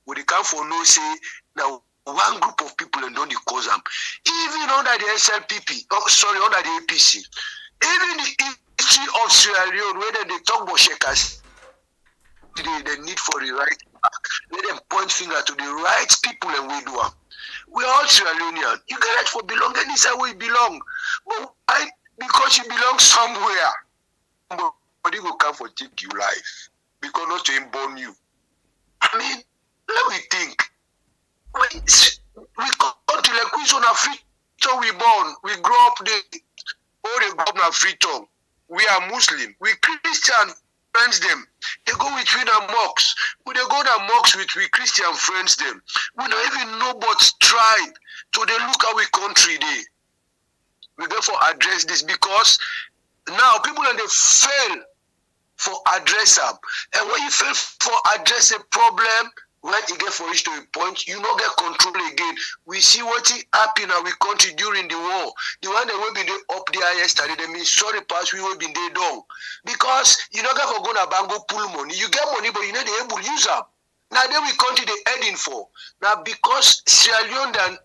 we can't for no say now one group of people and don't cause them. Even under the SLPP, under the APC, even the history of Sierra Leone, where they talk about shakers, the need for the right back. Let them point finger to the right people and we do them. We are all Sierra Leonean. You get right for belong, and this is where you belong. But because you belong somewhere, nobody will come for take your life. Because not to born you. I mean, let me think. We come to like we on a free tongue we born. We grow up all they grow up in a free tongue. We are Muslim. We Christian friends them. They go between our mosques. We they go to mosques with we Christian friends them. We don't even know but tribe. So they look how we country they. We therefore address this because now people and they fail for address them. And when you fail for address a problem, when you get for reach to a point, you don't get control again. We see what happened in our country during the war. The one that will be up there yesterday, they mean sorry pass we will be there down. Because you don't get for go to bank go pull money. You get money, but you not able to use them. Now then we country they heading for. Now because Sierra Leone and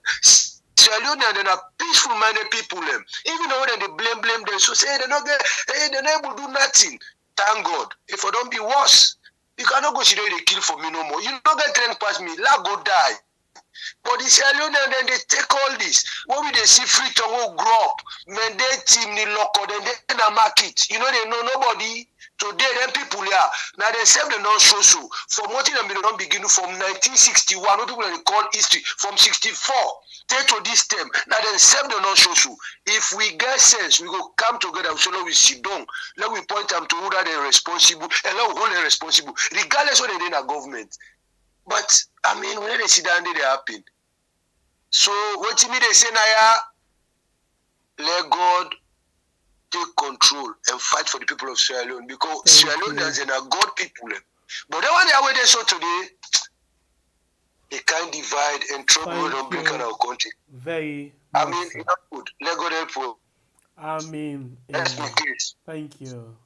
a peaceful minded people them. Even though they blame them, so say they not able to do nothing. Thank God. If I don't be worse. You cannot go see they kill for me no more. You don't get trained past me, la go die. But the Sierra Leone and then they take all this. When we they see free tongue will grow up, man they team ni local, then they in a market. You know they know nobody. Today them people here. Now they save the non-social. From what in the don't begin from 1961, what people they call history, from 64. Take to this term. Now they save the non-social. If we get sense, we go come together, so let we sit down. Let we point them to who that they responsible and let we hold them responsible, regardless of they in a government. But I mean, when they sit down, they happen. So what to me they say now, let God take control and fight for the people of Sierra Leone because Sierra Leoneans are God people. But the one they are where they saw today, they can't divide and trouble don't break in our country. Very. I mean, it's not good. Let God help you. Amen. That's my case. Thank you.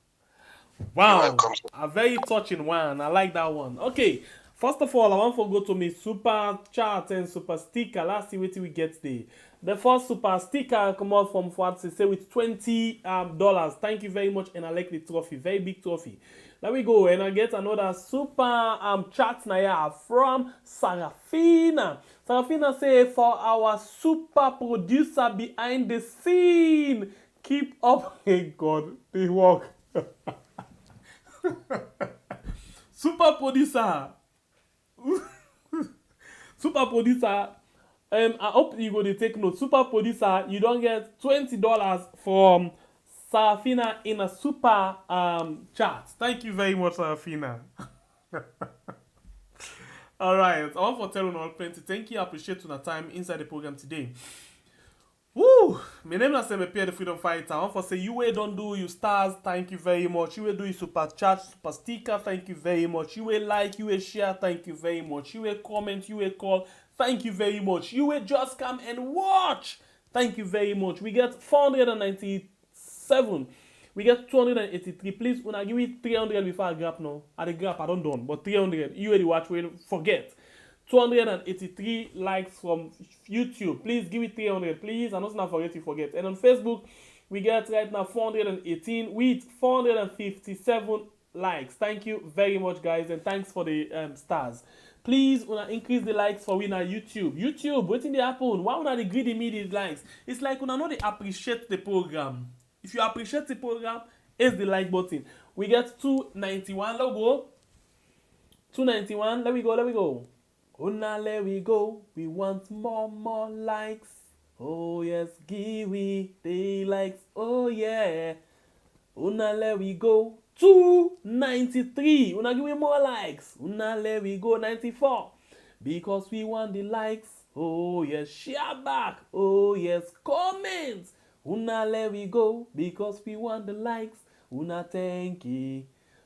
Wow, a very touching one. I like that one. Okay, first of all, I want to go to me super chat and super sticker. Let's see what we get there. The first super sticker come out from what say with $20. Thank you very much, and I like the trophy, very big trophy. Let me go and I get another super chat now from Sarafina. Sarafina say for our super producer behind the scene, keep up. Hey God, they work. Super producer. Super producer. I hope you go to take note. Super producer, you don't get $20 from Sarafina in a super chat. Thank you very much, Sarafina. Alright, I want to tell you all plenty. Thank you, I appreciate your time inside the program today. Woo! My name is Pierre the Freedom Fighter. I want to say you will don't do your stars, thank you very much. You will do your super chat, super sticker, thank you very much. You will like, you will share, thank you very much. You will comment, you will call, thank you very much. You will just come and watch. Thank you very much. We get 497 We get 283. Please, when I give me 300 before I grab now. At the grab, I don't done, but 300. You already watch, will forget. 283 likes from YouTube. Please give it 300, please. And also not forget to forget. And on Facebook, we get right now 418 with 457 likes. Thank you very much, guys, and thanks for the stars. Please, wanna increase the likes for winner YouTube. YouTube, waiting the happen. Why wanna the greedy immediate likes? It's like when I know they appreciate the program. If you appreciate the program, hit the like button. We get 291. Let go. 291. Let we go. Oh, now let we go. We want more likes. Oh yes, give we the likes. Oh yeah. Oh, now let we go. 293. Una give me more likes. Una let we go 94. Because we want the likes. Oh yes, share back. Oh yes, comment. Una let we go. Because we want the likes. Una thank you.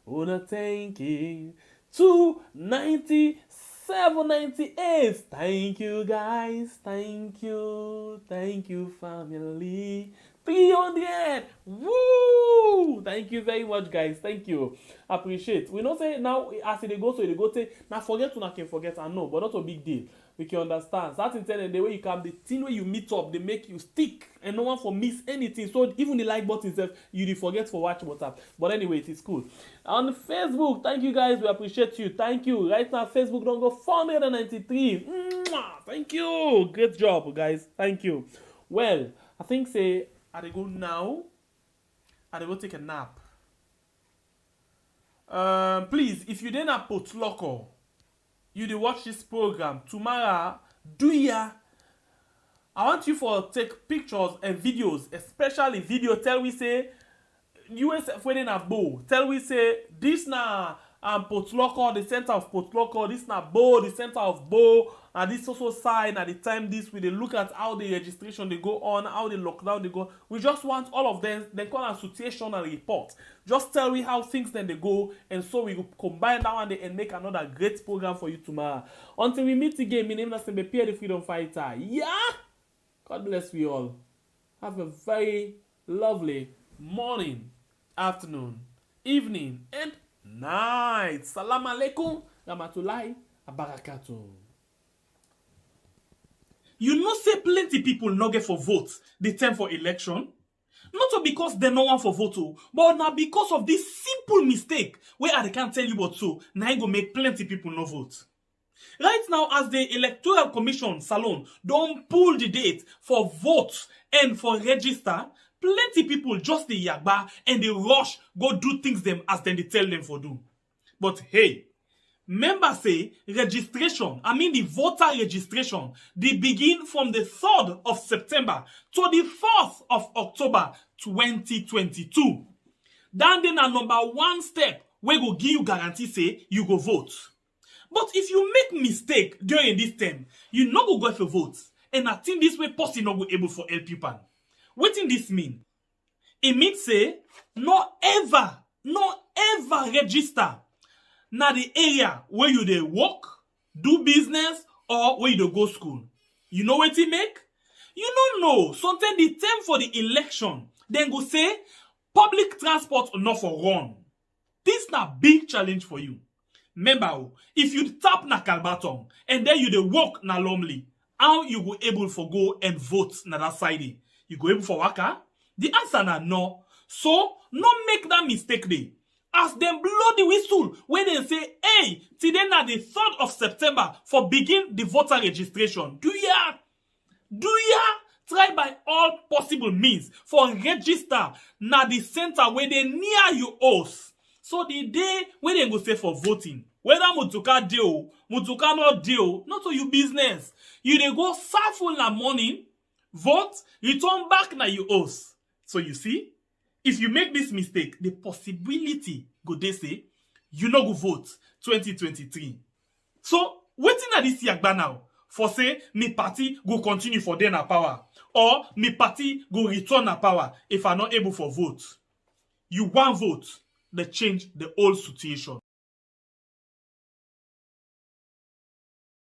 Una thank you. 297, 98. Thank you guys. Thank you. Thank you family. 300. Woo! Thank you very much, guys. Thank you. Appreciate. We not say now as they go, so they go say now forget to can forget. I know, but not a big deal. We can understand. That's intended the way you come, the thing where you meet up, they make you stick, and no one for miss anything. So even the like button itself, you forget for watch WhatsApp. But anyway, it is cool. On Facebook, thank you guys. We appreciate you. Thank you. Right now, Facebook don't go 493. Thank you. Great job, guys. Thank you. Well, I think say I they go now. I they go take a nap. Please, if you didn't put local, you dey watch this program tomorrow. Do ya? I want you for take pictures and videos, especially video. Tell we say USF wedding a bow. Tell we say this na Port Local, the center of Port Local. This na bow, the center of bow. And this also sign at the time this we they look at how the registration they go on, how the lockdown they go. We just want all of them. Then call a situational report. Just tell me how things then they go, and so we will combine that one and make another great program for you tomorrow. Until we meet again, my name is Pierre the Freedom Fighter. Yeah. God bless we all. Have a very lovely morning, afternoon, evening, and night. Salam alaikum, rahmatullahi abarakatuh. You know say plenty people no get for vote the time for election. Not because they no want for vote, but now because of this simple mistake where I can't tell you what so now I go make plenty people no vote. Right now, as the Electoral Commission Salon don't pull the date for vote and for register, plenty people just the yagba and they rush go do things them as then they tell them for do. But hey, members say registration, the voter registration, they begin from the 3rd of September to the 4th of October 2022. Then a number one step where go give you guarantee say you go vote. But if you make mistake during this time, you no go for vote. And I think this way person no go able for help you pan. What in this mean? It means say no ever register na the area where you dey work, do business, or where you dey go school. You know what it make? You don't know. Sometimes the time for the election, then go say public transport not for run. This na big challenge for you. Remember, if you tap na Kalbaton and then you dey work na Lumley, how you go able for go and vote na that side? You go able for waka? The answer na no. So, no make that mistake dey. As them blow the whistle, when they say, hey, today na the 3rd of September for begin the voter registration. Do ya try by all possible means for register na the center where they near you house. So the day when they go say for voting, whether Mutuka deal, Mutuka not deal, not to you business. You dey go serve na morning, vote, return back na you house. So you see, if you make this mistake, the possibility go they say you no go vote 2023. So waiting at this yagba now for say me party go continue for then a power or me party go return a power if I not able for vote. You want vote, they change the whole situation.